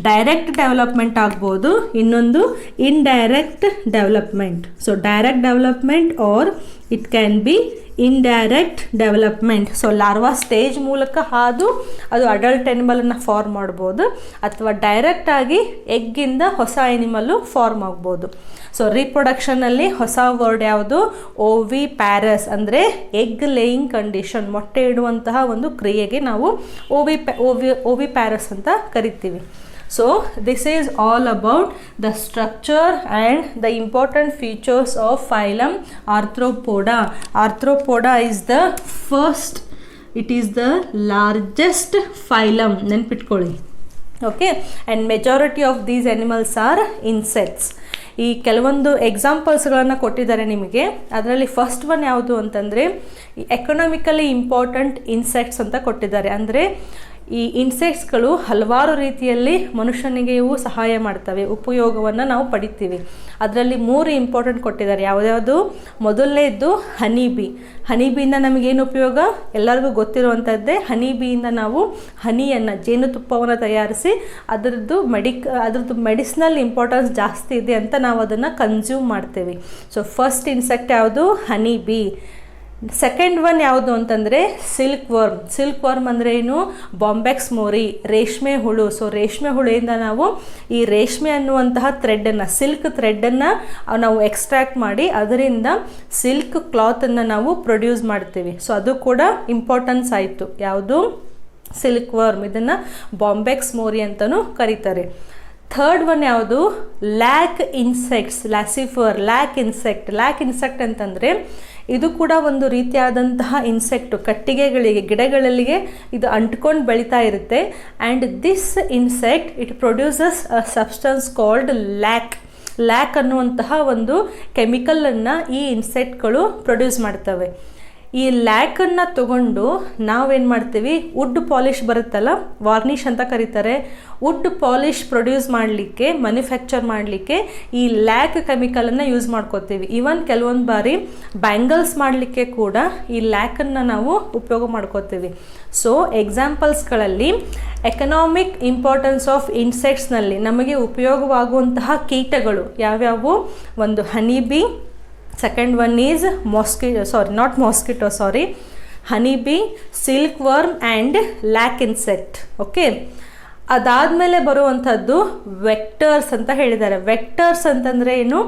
ಡೈರೆಕ್ಟ್ ಡೆವಲಪ್ಮೆಂಟ್ ಆಗ್ಬೋದು, ಇನ್ನೊಂದು indirect development. So direct development or it can be indirect development. So larva stage ಮೂಲಕ ಹಾದು ಅದು ಅಡಲ್ಟ್ ಎನಿಮಲನ್ನು ಫಾರ್ಮ್ ಮಾಡ್ಬೋದು, ಅಥವಾ ಡೈರೆಕ್ಟಾಗಿ ಎಗ್ಗಿಂದ ಹೊಸ ಎನಿಮಲ್ಲು ಫಾರ್ಮ್ ಆಗ್ಬೋದು. ಸೊ ರೀಪ್ರೊಡಕ್ಷನಲ್ಲಿ ಹೊಸ ವರ್ಡ್ ಯಾವುದು? ಓವಿ ಪ್ಯಾರಸ್. ಅಂದರೆ ಎಗ್ ಲೇಯಿಂಗ್ ಕಂಡೀಷನ್, ಮೊಟ್ಟೆ ಇಡುವಂತಹ ಒಂದು ಕ್ರಿಯೆಗೆ ನಾವು ಓವಿ ಪ್ಯಾರಸ್ ಅಂತ ಕರಿತೀವಿ. So this is all about the structure and the important features of phylum Arthropoda. Arthropoda is the first, it is the largest phylum. ನೆನ್ಪಿಟ್ಕೊಳ್ಳಿ. Okay, and majority of these animals are insects. ಈ ಕೆಲವೊಂದು ಎಕ್ಸಾಂಪಲ್ಸ್ಗಳನ್ನು ಕೊಟ್ಟಿದ್ದಾರೆ ನಿಮಗೆ. ಅದರಲ್ಲಿ first one ಯಾವುದು ಅಂತಂದರೆ economically important insects ಅಂತ ಕೊಟ್ಟಿದ್ದಾರೆ. ಅಂದರೆ ಈ ಇನ್ಸೆಕ್ಟ್ಸ್ಗಳು ಹಲವಾರು ರೀತಿಯಲ್ಲಿ ಮನುಷ್ಯನಿಗೆ ಇವು ಸಹಾಯ ಮಾಡ್ತವೆ, ಉಪಯೋಗವನ್ನು ನಾವು ಪಡಿತೀವಿ. ಅದರಲ್ಲಿ 3 ಇಂಪಾರ್ಟೆಂಟ್ ಕೊಟ್ಟಿದ್ದಾರೆ. ಯಾವುದ್ಯಾವುದು? ಮೊದಲನೇದ್ದು ಹನಿಬಿ. ಹನಿಬಿಯಿಂದ ನಮಗೇನು ಉಪಯೋಗ? ಎಲ್ಲರಿಗೂ ಗೊತ್ತಿರುವಂಥದ್ದೇ. ಹನಿಬಿಯಿಂದ ನಾವು ಹನಿಯನ್ನು, ಜೇನುತುಪ್ಪವನ್ನು ತಯಾರಿಸಿ ಅದರದ್ದು ಮೆಡಿಸಿನಲ್ ಇಂಪಾರ್ಟೆನ್ಸ್ ಜಾಸ್ತಿ ಇದೆ ಅಂತ ನಾವು ಅದನ್ನು ಕನ್ಸ್ಯೂಮ್ ಮಾಡ್ತೇವೆ. ಸೊ ಫಸ್ಟ್ ಇನ್ಸೆಕ್ಟ್ ಯಾವುದು? ಹನಿಬಿ. ಸೆಕೆಂಡ್ ಒನ್ ಯಾವುದು ಅಂತಂದರೆ ಸಿಲ್ಕ್ ವರ್ಮ್ ಅಂದರೆ ಏನು? ಬಾಂಬೆಕ್ಸ್ ಮೋರಿ, ರೇಷ್ಮೆ ಹುಳು. ಸೊ ರೇಷ್ಮೆ ಹುಳಿಯಿಂದ ನಾವು ಈ ರೇಷ್ಮೆ ಅನ್ನುವಂತಹ ಥ್ರೆಡ್ಡನ್ನು, ಸಿಲ್ಕ್ ಥ್ರೆಡ್ಡನ್ನು ನಾವು ಎಕ್ಸ್ಟ್ರಾಕ್ಟ್ ಮಾಡಿ ಅದರಿಂದ ಸಿಲ್ಕ್ ಕ್ಲಾತನ್ನು ನಾವು ಪ್ರೊಡ್ಯೂಸ್ ಮಾಡ್ತೀವಿ. ಸೊ ಅದು ಕೂಡ ಇಂಪಾರ್ಟೆನ್ಸ್ ಆಯಿತು. ಯಾವುದು? Silk worm. ಇದನ್ನು ಬಾಂಬೆಕ್ಸ್ ಮೋರಿ ಅಂತಲೂ ಕರೀತಾರೆ. ಥರ್ಡ್ ಒನ್ ಯಾವುದು? Lac insects, laccifer. Lac insect ಅಂತಂದರೆ ಇದು ಕೂಡ ಒಂದು ರೀತಿಯಾದಂತಹ ಇನ್ಸೆಕ್ಟು. ಕಟ್ಟಿಗೆಗಳಿಗೆ, ಗಿಡಗಳಿಗೆ ಇದು ಅಂಟ್ಕೊಂಡು ಬೆಳೀತಾ ಇರುತ್ತೆ. And this insect it produces a substance called lac ಅನ್ನುವಂತಹ ಒಂದು ಕೆಮಿಕಲನ್ನು ಈ ಇನ್ಸೆಕ್ಟ್ಗಳು ಪ್ರೊಡ್ಯೂಸ್ ಮಾಡ್ತವೆ. ಈ ಲ್ಯಾಕನ್ನು ತಗೊಂಡು ನಾವೇನು ಮಾಡ್ತೀವಿ? ವುಡ್ ಪಾಲಿಷ್ ಬರುತ್ತಲ್ಲ, ವಾರ್ನಿಷ್ ಅಂತ ಕರೀತಾರೆ. ವುಡ್ ಪಾಲಿಷ್ ಪ್ರೊಡ್ಯೂಸ್ ಮಾಡಲಿಕ್ಕೆ, ಮ್ಯಾನುಫ್ಯಾಕ್ಚರ್ ಮಾಡಲಿಕ್ಕೆ ಈ ಲ್ಯಾಕ್ ಕೆಮಿಕಲನ್ನು ಯೂಸ್ ಮಾಡ್ಕೋತೀವಿ. ಈವನ್ ಕೆಲವೊಂದು ಬಾರಿ ಬ್ಯಾಂಗಲ್ಸ್ ಮಾಡಲಿಕ್ಕೆ ಕೂಡ ಈ ಲ್ಯಾಕನ್ನು ನಾವು ಉಪಯೋಗ ಮಾಡ್ಕೋತೀವಿ. ಸೊ ಎಕ್ಸಾಂಪಲ್ಸ್ಗಳಲ್ಲಿ ಎಕನಾಮಿಕ್ ಇಂಪಾರ್ಟೆನ್ಸ್ ಆಫ್ ಇನ್ಸೆಕ್ಟ್ಸ್ನಲ್ಲಿ ನಮಗೆ ಉಪಯೋಗವಾಗುವಂತಹ ಕೀಟಗಳು ಯಾವ್ಯಾವು? ಒಂದು honeybee, second one is honeybee, silk worm and lack insect. Okay, ಅದಾದಮೇಲೆ ಬರುವಂಥದ್ದು ವೆಕ್ಟರ್ಸ್ ಅಂತ ಹೇಳಿದ್ದಾರೆ. ವೆಕ್ಟರ್ಸ್ ಅಂತಂದರೆ ಏನು?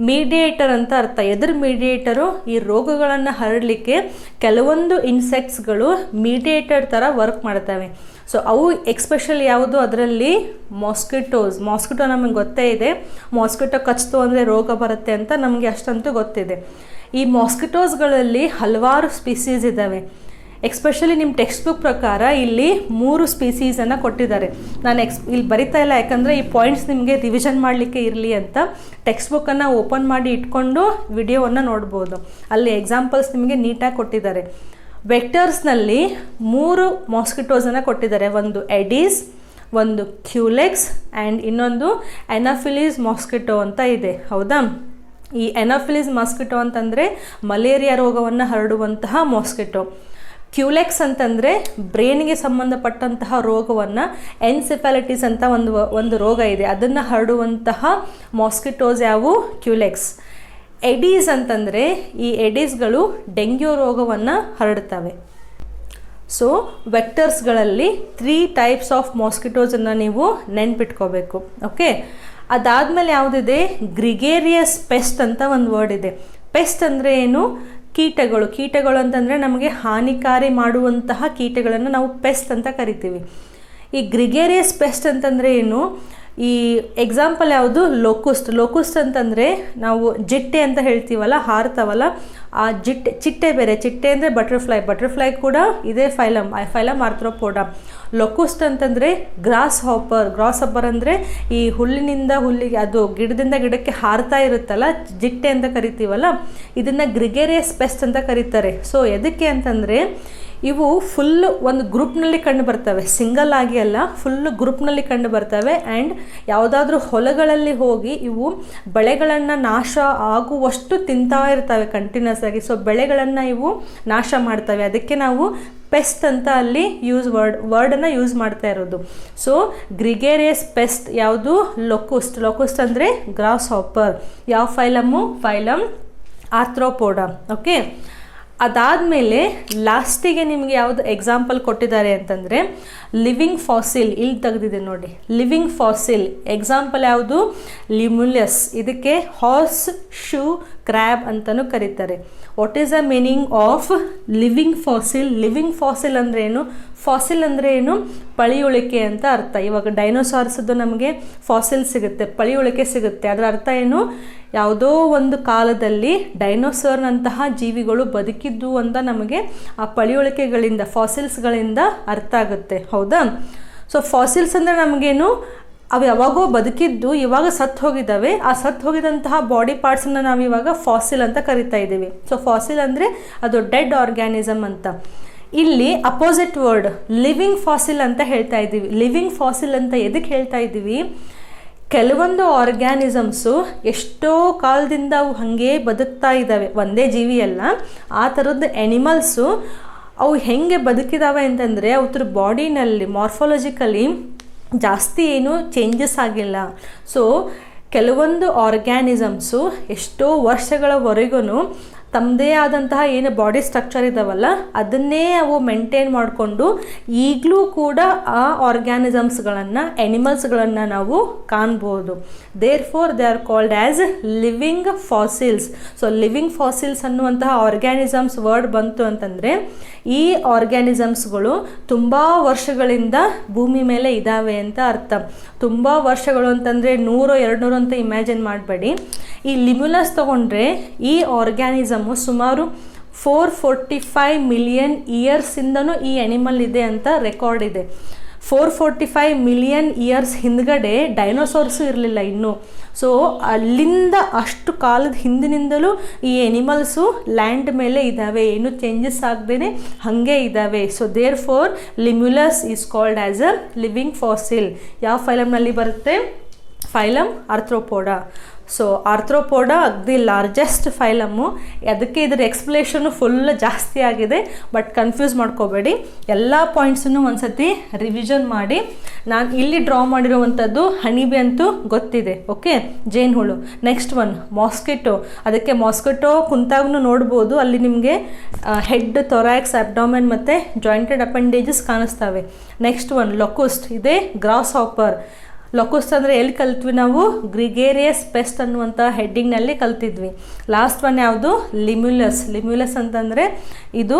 ಮೀಡಿಯೇಟರ್ ಅಂತ ಅರ್ಥ. ಎದುರು ಮೀಡಿಯೇಟರು? ಈ ರೋಗಗಳನ್ನು ಹರಡಲಿಕ್ಕೆ ಕೆಲವೊಂದು ಇನ್ಸೆಕ್ಟ್ಸ್ಗಳು ಮೀಡಿಯೇಟರ್ ಥರ ವರ್ಕ್ ಮಾಡ್ತವೆ. ಸೊ ಅವು ಎಕ್ಸ್ಪೆಷಲಿ ಯಾವುದು? ಅದರಲ್ಲಿ ಮಾಸ್ಕಿಟೋ ನಮಗೆ ಗೊತ್ತೇ ಇದೆ. ಮಾಸ್ಕಿಟೋ ಕಚ್ಚಿತು ಅಂದರೆ ರೋಗ ಬರುತ್ತೆ ಅಂತ ನಮಗೆ ಅಷ್ಟಂತೂ ಗೊತ್ತಿದೆ. ಈ ಮಾಸ್ಕಿಟೋಸ್ಗಳಲ್ಲಿ ಹಲವಾರು ಸ್ಪೀಸೀಸ್ ಇದ್ದಾವೆ. ಎಕ್ಸ್ಪೆಷಲಿ ನಿಮ್ಮ ಟೆಕ್ಸ್ಟ್ ಬುಕ್ ಪ್ರಕಾರ ಇಲ್ಲಿ 3 ಸ್ಪೀಸೀಸನ್ನು ಕೊಟ್ಟಿದ್ದಾರೆ. ನಾನು ಇಲ್ಲಿ ಬರಿತಾ ಇಲ್ಲ, ಯಾಕಂದರೆ ಈ ಪಾಯಿಂಟ್ಸ್ ನಿಮಗೆ ರಿವಿಷನ್ ಮಾಡಲಿಕ್ಕೆ ಇರಲಿ ಅಂತ. ಟೆಕ್ಸ್ಟ್ ಬುಕ್ಕನ್ನು ಓಪನ್ ಮಾಡಿ ಇಟ್ಕೊಂಡು ವಿಡಿಯೋವನ್ನು ನೋಡ್ಬೋದು. ಅಲ್ಲಿ ಎಕ್ಸಾಂಪಲ್ಸ್ ನಿಮಗೆ ನೀಟಾಗಿ ಕೊಟ್ಟಿದ್ದಾರೆ. ವೆಕ್ಟರ್ಸ್ನಲ್ಲಿ 3 ಮಾಸ್ಕಿಟೋಸನ್ನು ಕೊಟ್ಟಿದ್ದಾರೆ. ಒಂದು ಎಡೀಸ್, ಒಂದು ಕ್ಯೂಲೆಕ್ಸ್ ಆ್ಯಂಡ್ ಇನ್ನೊಂದು ಎನಾಫಿಲಿಸ್ ಮಾಸ್ಕಿಟೋ ಅಂತ ಇದೆ. ಹೌದಾ? ಈ ಎನಾಫಿಲಿಸ್ ಮಾಸ್ಕಿಟೋ ಅಂತಂದರೆ ಮಲೇರಿಯಾ ರೋಗವನ್ನು ಹರಡುವಂತಹ ಮಾಸ್ಕಿಟೋ. ಕ್ಯೂಲೆಕ್ಸ್ ಅಂತಂದರೆ ಬ್ರೈನ್ಗೆ ಸಂಬಂಧಪಟ್ಟಂತಹ ರೋಗವನ್ನು, ಎನ್ಸೆಫಾಲಿಟಿಸ್ ಅಂತ ಒಂದು ರೋಗ ಇದೆ, ಅದನ್ನು ಹರಡುವಂತಹ ಮಾಸ್ಕಿಟೋಸ್ ಯಾವುವು? ಕ್ಯೂಲೆಕ್ಸ್. ಎಡೀಸ್ ಅಂತಂದರೆ ಈ ಎಡೀಸ್ಗಳು ಡೆಂಗ್ಯೂ ರೋಗವನ್ನು ಹರಡ್ತವೆ. ಸೊ ವೆಕ್ಟರ್ಸ್ಗಳಲ್ಲಿ 3 ಟೈಪ್ಸ್ ಆಫ್ ಮಾಸ್ಕಿಟೋಸನ್ನು ನೀವು ನೆನ್ಪಿಟ್ಕೋಬೇಕು. ಓಕೆ, ಅದಾದಮೇಲೆ ಯಾವುದಿದೆ? ಗ್ರಿಗೇರಿಯಸ್ ಪೆಸ್ಟ್ ಅಂತ ಒಂದು ವರ್ಡ್ ಇದೆ. ಪೆಸ್ಟ್ ಅಂದರೆ ಏನು? ಕೀಟಗಳು ಅಂತಂದರೆ ನಮಗೆ ಹಾನಿಕಾರಿ ಮಾಡುವಂತಹ ಕೀಟಗಳನ್ನು ನಾವು ಪೆಸ್ಟ್ ಅಂತ ಕರಿತೀವಿ. ಈ ಗ್ರಿಗೇರಿಯಸ್ ಪೆಸ್ಟ್ ಅಂತಂದರೆ ಏನು? ಈ ಎಕ್ಸಾಂಪಲ್ ಯಾವುದು? ಲೋಕುಸ್ಟ್ ಅಂತಂದರೆ ನಾವು ಜಿಟ್ಟೆ ಅಂತ ಹೇಳ್ತೀವಲ್ಲ, ಹಾರ್ತಾವಲ್ಲ, ಆ ಚಿಟ್ಟೆ ಬೇರೆ. ಚಿಟ್ಟೆ ಅಂದರೆ ಬಟರ್ಫ್ಲೈ ಕೂಡ ಇದೇ ಫೈಲಮ್ ಆರ್ಥ್ರೋಪೋಡ. ಲೊಕುಸ್ಟ್ ಅಂತಂದರೆ ಗ್ರಾಸ್ ಹಾಪರ್ ಅಂದರೆ ಈ ಹುಲ್ಲಿನಿಂದ ಹುಲ್ಲಿಗೆ, ಅದು ಗಿಡದಿಂದ ಗಿಡಕ್ಕೆ ಹಾರ್ತಾ ಇರುತ್ತಲ್ಲ, ಜಿಟ್ಟೆ ಅಂತ ಕರಿತೀವಲ್ಲ, ಇದನ್ನು ಗ್ರಿಗೇರಿಯಸ್ ಪೆಸ್ಟ್ ಅಂತ ಕರೀತಾರೆ. ಸೊ ಎದಕ್ಕೆ ಅಂತಂದರೆ ಇವು ಫುಲ್ಲು ಒಂದು ಗ್ರೂಪ್ನಲ್ಲಿ ಕಂಡು ಬರ್ತವೆ, ಸಿಂಗಲ್ ಆಗಿ ಅಲ್ಲ, ಫುಲ್ಲು ಗ್ರೂಪ್ನಲ್ಲಿ ಕಂಡು ಬರ್ತವೆ. ಆ್ಯಂಡ್ ಯಾವುದಾದ್ರೂ ಹೊಲಗಳಲ್ಲಿ ಹೋಗಿ ಇವು ಬೆಳೆಗಳನ್ನು ನಾಶ ಆಗುವಷ್ಟು ತಿಂತಾ ಇರ್ತವೆ ಕಂಟಿನ್ಯೂಸ್ ಆಗಿ. ಸೊ ಬೆಳೆಗಳನ್ನು ಇವು ನಾಶ ಮಾಡ್ತವೆ. ಅದಕ್ಕೆ ನಾವು ಪೆಸ್ಟ್ ಅಂತ ಅಲ್ಲಿ ವರ್ಡನ್ನು ಯೂಸ್ ಮಾಡ್ತಾ ಇರೋದು. ಸೊ ಗ್ರಿಗೇರಿಯಸ್ ಪೆಸ್ಟ್ ಯಾವುದು? ಲೊಕುಸ್ಟ್ ಅಂದರೆ ಗ್ರಾಸ್ ಹಾಪರ್. ಯಾವ ಫೈಲಮ್ ಆರ್ಥ್ರೋಪೋಡ. ಓಕೆ, ಅದಾದಮೇಲೆ ಲಾಸ್ಟಿಗೆ ನಿಮಗೆ ಯಾವುದು ಎಕ್ಸಾಂಪಲ್ ಕೊಟ್ಟಿದ್ದಾರೆ ಅಂತಂದರೆ ಲಿವಿಂಗ್ ಫಾಸಿಲ್. ಇಲ್ಲಿ ತೆಗೆದಿದೆ ನೋಡಿ, ಲಿವಿಂಗ್ ಫಾಸಿಲ್ ಎಕ್ಸಾಂಪಲ್ ಯಾವುದು? ಲಿಮ್ಯುಲಸ್. ಇದಕ್ಕೆ ಹಾರ್ಸ್ ಶೂ ಕ್ರ್ಯಾಬ್ ಅಂತಲೂ ಕರೀತಾರೆ. What is the meaning of living fossil? Living fossil ಅಂದರೆ ಏನು? ಫಾಸಿಲ್ ಅಂದರೆ ಏನು? ಪಳಿಯುಳಿಕೆ ಅಂತ ಅರ್ಥ. ಇವಾಗ ಡೈನೋಸಾರ್ಸದ್ದು ನಮಗೆ ಫಾಸಿಲ್ ಸಿಗುತ್ತೆ, ಪಳಿಯುಳಿಕೆ ಸಿಗುತ್ತೆ. ಅದರ ಅರ್ಥ ಏನು? ಯಾವುದೋ ಒಂದು ಕಾಲದಲ್ಲಿ ಡೈನೋಸಾರ್ನಂತಹ ಜೀವಿಗಳು ಬದುಕಿದ್ದು ಅಂತ ನಮಗೆ ಆ ಪಳಿಯುಳಿಕೆಗಳಿಂದ, ಫಾಸಿಲ್ಸ್ಗಳಿಂದ ಅರ್ಥ ಆಗುತ್ತೆ. ಹೌದಾ? ಸೊ ಫಾಸಿಲ್ಸ್ ಅಂದರೆ ನಮಗೇನು? ಅವು ಯಾವಾಗೋ ಬದುಕಿದ್ದು ಇವಾಗ ಸತ್ತು ಹೋಗಿದ್ದಾವೆ. ಆ ಸತ್ತು ಹೋಗಿದಂತಹ ಬಾಡಿ ಪಾರ್ಟ್ಸನ್ನು ನಾವು ಇವಾಗ ಫಾಸಿಲ್ ಅಂತ ಕರಿತಾ ಇದ್ದೀವಿ. ಸೊ ಫಾಸಿಲ್ ಅಂದರೆ ಅದು ಡೆಡ್ ಆರ್ಗ್ಯಾನಿಸಮ್ ಅಂತ. ಇಲ್ಲಿ ಅಪೋಸಿಟ್ ವರ್ಡ್ ಲಿವಿಂಗ್ ಫಾಸಿಲ್ ಅಂತ ಹೇಳ್ತಾ ಇದ್ದೀವಿ. ಲಿವಿಂಗ್ ಫಾಸಿಲ್ ಅಂತ ಎದಕ್ಕೆ ಹೇಳ್ತಾ ಇದ್ದೀವಿ? ಕೆಲವೊಂದು ಆರ್ಗ್ಯಾನಿಸಮ್ಸು ಎಷ್ಟೋ ಕಾಲದಿಂದ ಅವು ಹಾಗೇ ಬದುಕ್ತಾ ಇದ್ದಾವೆ, ಒಂದೇ ಜೀವಿ ಅಲ್ಲ, ಆ ಥರದ್ದು ಎನಿಮಲ್ಸು ಅವು ಹೆಂಗೆ ಬದುಕಿದಾವೆ ಅಂತಂದರೆ ಅವ್ರ ಬಾಡಿನಲ್ಲಿ ಮಾರ್ಫಾಲಜಿಕಲಿ ಜಾಸ್ತಿ ಏನು ಚೇಂಜಸ್ ಆಗಿಲ್ಲ. ಸೊ ಕೆಲವೊಂದು ಆರ್ಗ್ಯಾನಿಸಮ್ಸು ಎಷ್ಟೋ ವರ್ಷಗಳವರೆಗೂ ತಮ್ಮದೇ ಆದಂತಹ ಏನು ಬಾಡಿ ಸ್ಟ್ರಕ್ಚರ್ ಇದ್ದಾವಲ್ಲ ಅದನ್ನೇ ಅವು ಮೇಂಟೈನ್ ಮಾಡಿಕೊಂಡು ಈಗಲೂ ಕೂಡ ಆ ಆರ್ಗ್ಯಾನಿಸಮ್ಸ್ಗಳನ್ನು, ಎನಿಮಲ್ಸ್ಗಳನ್ನು ನಾವು ಕಾಣ್ಬೋದು. Therefore they are called as living fossils. So living fossils ಅನ್ನುವಂತಹ ಆರ್ಗ್ಯಾನಿಸಮ್ಸ್ ವರ್ಡ್ ಬಂತು ಅಂತಂದರೆ ಈ ಆರ್ಗ್ಯಾನಿಸಮ್ಸ್ಗಳು ತುಂಬ ವರ್ಷಗಳಿಂದ ಭೂಮಿ ಮೇಲೆ ಇದ್ದಾವೆ ಅಂತ ಅರ್ಥ. ತುಂಬ ವರ್ಷಗಳು ಅಂತಂದರೆ 100-200 ಅಂತ ಇಮ್ಯಾಜಿನ್ ಮಾಡಬೇಡಿ. ಈ ಲಿಮ್ಯುಲಸ್ ತೊಗೊಂಡ್ರೆ ಈ ಆರ್ಗ್ಯಾನಿಸಮು ಸುಮಾರು 445 ಮಿಲಿಯನ್ ಇಯರ್ಸಿಂದನೂ ಈ ಅನಿಮಲ್ ಇದೆ ಅಂತ ರೆಕಾರ್ಡ್ ಇದೆ. 445 ಮಿಲಿಯನ್ ಇಯರ್ಸ್ ಹಿಂದ್ಗಡೆ ಡೈನೋಸಾರ್ಸು ಇರಲಿಲ್ಲ ಇನ್ನೂ. ಸೊ ಅಲ್ಲಿಂದ ಅಷ್ಟು ಕಾಲದ ಹಿಂದಿನಿಂದಲೂ ಈ ಎನಿಮಲ್ಸು ಲ್ಯಾಂಡ್ ಮೇಲೆ ಇದ್ದಾವೆ, ಏನು ಚೇಂಜಸ್ ಆಗದೇ ಹಾಗೆ ಇದ್ದಾವೆ. So therefore limulus is called as a living fossil. ಯಾವ ಫೈಲಮ್ನಲ್ಲಿ ಬರುತ್ತೆ? Phylum arthropoda. ಸೊ ಆರ್ಥ್ರೋಪೋಡ ಅಗ್ದಿ ಲಾರ್ಜೆಸ್ಟ್ ಫೈಲಮ್ಮು. ಅದಕ್ಕೆ ಇದರ ಎಕ್ಸ್ಪ್ಲೇಷನು ಫುಲ್ ಜಾಸ್ತಿ ಆಗಿದೆ, ಬಟ್ ಕನ್ಫ್ಯೂಸ್ ಮಾಡ್ಕೋಬೇಡಿ. ಎಲ್ಲ ಪಾಯಿಂಟ್ಸನ್ನು ಒಂದು ಸತಿ ರಿವಿಷನ್ ಮಾಡಿ. ನಾನು ಇಲ್ಲಿ ಡ್ರಾ ಮಾಡಿರುವಂಥದ್ದು ಹನಿಬಿ ಅಂತೂ ಗೊತ್ತಿದೆ, ಓಕೆ, ಜೇನುಹುಳು. Next one mosquito. ಅದಕ್ಕೆ ಮಾಸ್ಕಿಟೋ ಕುಂತಾಗೂ ನೋಡ್ಬೋದು, ಅಲ್ಲಿ ನಿಮಗೆ ಹೆಡ್, ಥೊರಾಕ್ಸ್, ಅಬ್ಡಾಮೆನ್ ಮತ್ತು ಜಾಯಿಂಟೆಡ್ ಅಪೆಂಡೇಜಸ್ ಕಾಣಿಸ್ತವೆ. Next one locust. ಇದೇ ಗ್ರಾಸ್ ಹಾಪರ್. ಲೊಕುಸ್ಟ್ ಅಂದರೆ ಎಲ್ಲಿ ಕಲ್ತ್ವಿ ನಾವು? ಗ್ರಿಗೇರಿಯಸ್ ಪೆಸ್ಟ್ ಅನ್ನುವಂಥ ಹೆಡ್ಡಿಂಗ್ನಲ್ಲಿ ಕಲ್ತಿದ್ವಿ. ಲಾಸ್ಟ್ ಒನ್ ಯಾವುದು? ಲಿಮ್ಯುಲಸ್. ಲಿಮ್ಯುಲಸ್ ಅಂತಂದರೆ ಇದು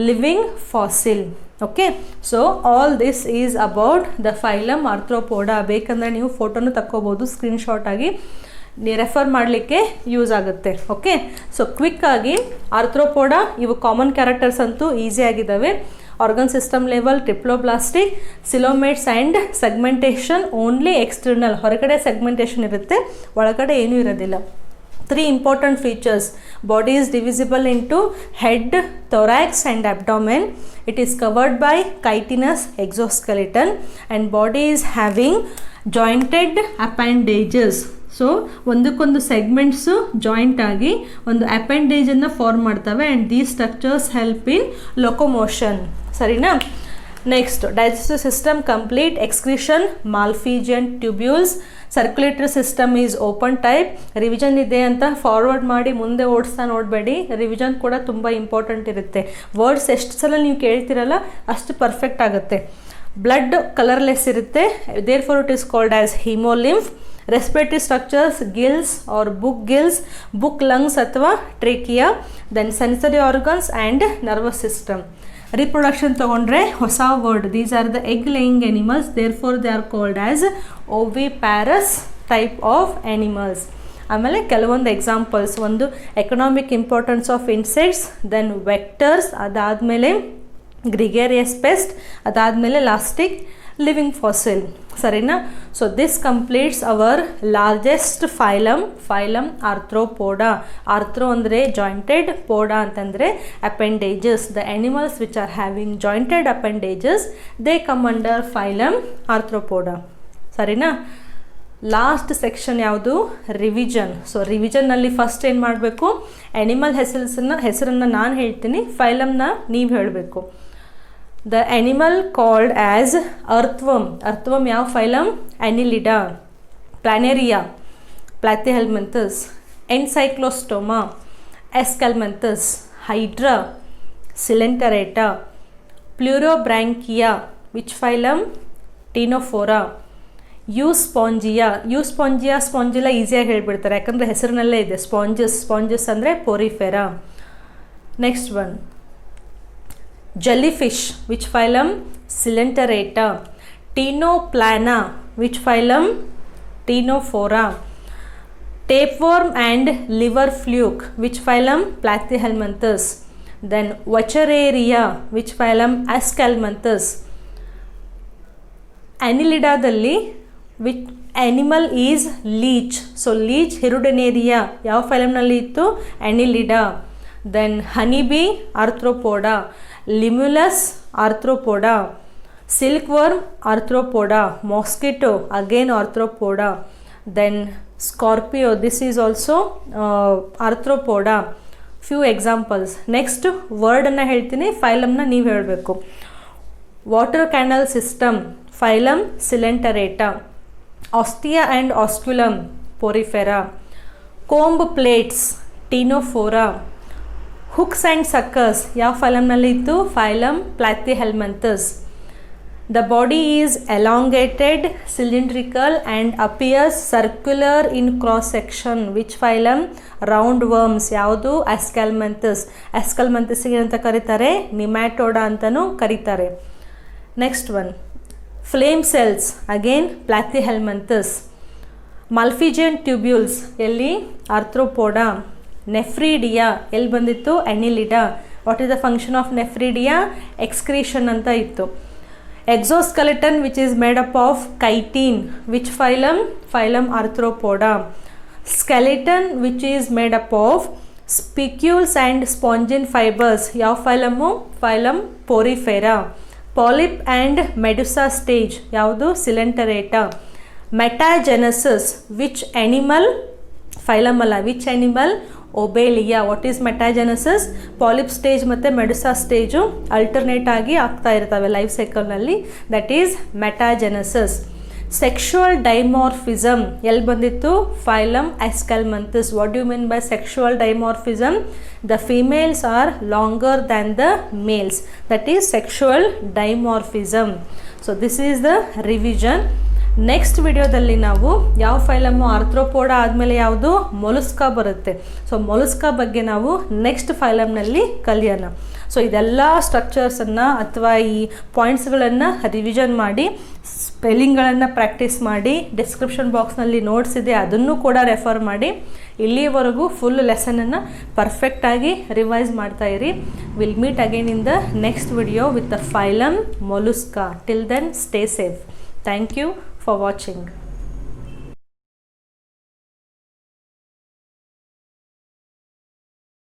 living fossil. Okay, so all this is about the phylum Arthropoda. ಬೇಕಂದರೆ ನೀವು ಫೋಟೋನು ತಕ್ಕೋಬೋದು ಸ್ಕ್ರೀನ್ಶಾಟ್ ಆಗಿ, ರೆಫರ್ ಮಾಡಲಿಕ್ಕೆ ಯೂಸ್ ಆಗುತ್ತೆ. ಓಕೆ, ಸೊ ಕ್ವಿಕ್ಕಾಗಿ ಆರ್ಥ್ರೋಪೋಡ ಇವು ಕಾಮನ್ ಕ್ಯಾರೆಕ್ಟರ್ಸ್ ಅಂತೂ ಈಸಿಯಾಗಿದ್ದಾವೆ. Organ system level triploblastic, coelomates and segmentation only external, ಹೊರಗಡೆ ಸೆಗ್ಮೆಂಟೇಷನ್ ಇರುತ್ತೆ, ಒಳಗಡೆ ಏನೂ ಇರೋದಿಲ್ಲ. 3 important features: body is divisible into head, thorax and abdomen. It is covered by chitinous exoskeleton and body is having jointed appendages. So ಒಂದಕ್ಕೊಂದು segments joint ಆಗಿ ಒಂದು ಅಪೆಂಡೇಜನ್ನು form ಮಾಡ್ತವೆ and these structures help in locomotion. ಸರಿನಾ? Next, digestive system complete, excretion, Malpighian tubules, circulatory system is open type. Revision ಇದೆ ಅಂತ forward ಮಾಡಿ ಮುಂದೆ ಓಡಿಸ್ತಾ ನೋಡಬೇಡಿ, ರಿವಿಷನ್ ಕೂಡ ತುಂಬ ಇಂಪಾರ್ಟೆಂಟ್ ಇರುತ್ತೆ. ವರ್ಡ್ಸ್ ಎಷ್ಟು ಸಲ ನೀವು ಕೇಳ್ತಿರಲ್ಲ ಅಷ್ಟು ಪರ್ಫೆಕ್ಟ್ ಆಗುತ್ತೆ. ಬ್ಲಡ್ ಕಲರ್ಲೆಸ್ ಇರುತ್ತೆ, therefore it is called as haemolymph. Respiratory structures, gills or book gills, book lungs ಅಥವಾ trachea, then sensory organs and nervous system. Reproduction ತೊಗೊಂಡ್ರೆ ಹೊಸ word, these are the egg laying animals, therefore they are called as oviparous type of animals. ಆಮೇಲೆ ಕೆಲವೊಂದು examples, ಒಂದು economic importance of insects, then vectors, ಅದಾದಮೇಲೆ gregarious pest, ಅದಾದಮೇಲೆ ಲಾಸ್ಟಿಕ್ living fossil. ಸರಿನಾ? So this completes our largest phylum Arthropoda. Arthro ಅಂದರೆ jointed, poda ಅಂತಂದರೆ appendages. The animals which are having jointed appendages they come under phylum Arthropoda. ಸರಿನಾ? Last section ಯಾವುದು? Revision. So ರಿವಿಷನ್ನಲ್ಲಿ first ಏನು ಮಾಡಬೇಕು? ಎನಿಮಲ್ ಹೆಸರನ್ನು ನಾನು ಹೇಳ್ತೀನಿ, ಫೈಲಮ್ನ ನೀವು ಹೇಳಬೇಕು. The animal called as earthworm. Earthworm ಯಾವ phylum? Annelida, Planaria, Platyhelminthes, Encyclostoma, Escalmanthus, Hydra, Coelenterata, Pleurobranchia, which phylum? Ctenophora, Euspongia. Spongilla ಈಸಿಯಾಗಿ ಹೇಳ್ಬಿಡ್ತಾರೆ ಯಾಕಂದರೆ ಹೆಸರಿನಲ್ಲೇ ಇದೆ. ಸ್ಪಾಂಜಸ್ ಅಂದರೆ porifera. Next one, jellyfish, which phylum? Coelenterata. Ctenoplana, which phylum? Ctenophora. Tapeworm and liver fluke, which phylum? Platyhelminthes. Then Wuchereria, which phylum? Escalmanthus. Annelidadalli which animal is leech? So leech Hirudinaria ಯಾವ ಫೈಲಮ್ನಲ್ಲಿ ಇತ್ತು? Annelida. Then honeybee arthropoda, limulus arthropoda, silkworm arthropoda, mosquito again arthropoda, then scorpio, this is also arthropoda. Few examples. Next word ಅನ್ನು ಹೇಳ್ತೀನಿ, ಫೈಲಮ್ನ ನೀವು ಹೇಳಬೇಕು. Water canal system, phylum Coelenterata. Ostia and osculum, Porifera. Comb plates, Ctenophora. Hooks and suckers ಯಾವ ಫೈಲಮ್ನಲ್ಲಿ ಇತ್ತು? Phylum Platyhelminthes. The body is elongated, cylindrical and appears circular in cross section. Which phylum? Roundworms. ಯಾವುದು? Escalmanthus. Escalmanthusಗೆ ಅಂತ ಕರೀತಾರೆ, Nematoda ಅಂತಲೂ ಕರೀತಾರೆ. Next one, flame cells again Platyhelminthes. Malpighian tubules ಎಲ್ಲಿ? Arthropoda. Nephridia ಎಲ್ಲಿ ಬಂದಿತ್ತು? Annelida. What is the function of nephridia? Excretion ಅಂತ ಇತ್ತು. Exoskeleton which is made up of chitin, which phylum? Phylum Arthropoda. Skeleton which is made up of spicules and spongin fibers, ಯಾವ ಫೈಲಮು? Phylum Porifera. Polyp and medusa stage ಯಾವುದು? Coelenterata. Metagenesis, which animal? Phylum ಅಲ್ಲ, which animal? Obelia. What is metagenesis? Polyp stage ಮತ್ತು medusa stage alternate ಆಗಿ ಆಗ್ತಾ ಇರ್ತವೆ life ಸೈಕಲ್ನಲ್ಲಿ, that is metagenesis. Sexual dimorphism ಎಲ್ಲಿ ಬಂದಿತ್ತು? Phylum Escalmanthus. What do you mean by sexual dimorphism? The females are longer than the males, that is sexual dimorphism. So this is the revision. Next ವಿಡಿಯೋದಲ್ಲಿ ನಾವು ಯಾವ ಫೈಲಮು? Arthropoda ಆದಮೇಲೆ ಯಾವುದು? ಮೊಲುಸ್ಕಾ ಬರುತ್ತೆ. So ಮೊಲುಸ್ಕಾ ಬಗ್ಗೆ ನಾವು ನೆಕ್ಸ್ಟ್ ಫೈಲಮ್ನಲ್ಲಿ ಕಲಿಯೋಣ. ಸೊ ಇದೆಲ್ಲ ಸ್ಟ್ರಕ್ಚರ್ಸನ್ನು ಅಥವಾ ಈ ಪಾಯಿಂಟ್ಸ್ಗಳನ್ನು ರಿವಿಷನ್ ಮಾಡಿ, ಸ್ಪೆಲ್ಲಿಂಗ್ಗಳನ್ನು ಪ್ರಾಕ್ಟೀಸ್ ಮಾಡಿ, ಡಿಸ್ಕ್ರಿಪ್ಷನ್ ಬಾಕ್ಸ್ನಲ್ಲಿ ನೋಟ್ಸ್ ಇದೆ ಅದನ್ನು ಕೂಡ ರೆಫರ್ ಮಾಡಿ. ಇಲ್ಲಿಯವರೆಗೂ ಫುಲ್ ಲೆಸನನ್ನು ಪರ್ಫೆಕ್ಟಾಗಿ ರಿವೈಸ್ ಮಾಡ್ತಾ ಇರಿ. Will meet again in the next video with the phylum Mollusca. Till then stay safe. Thank you for watching.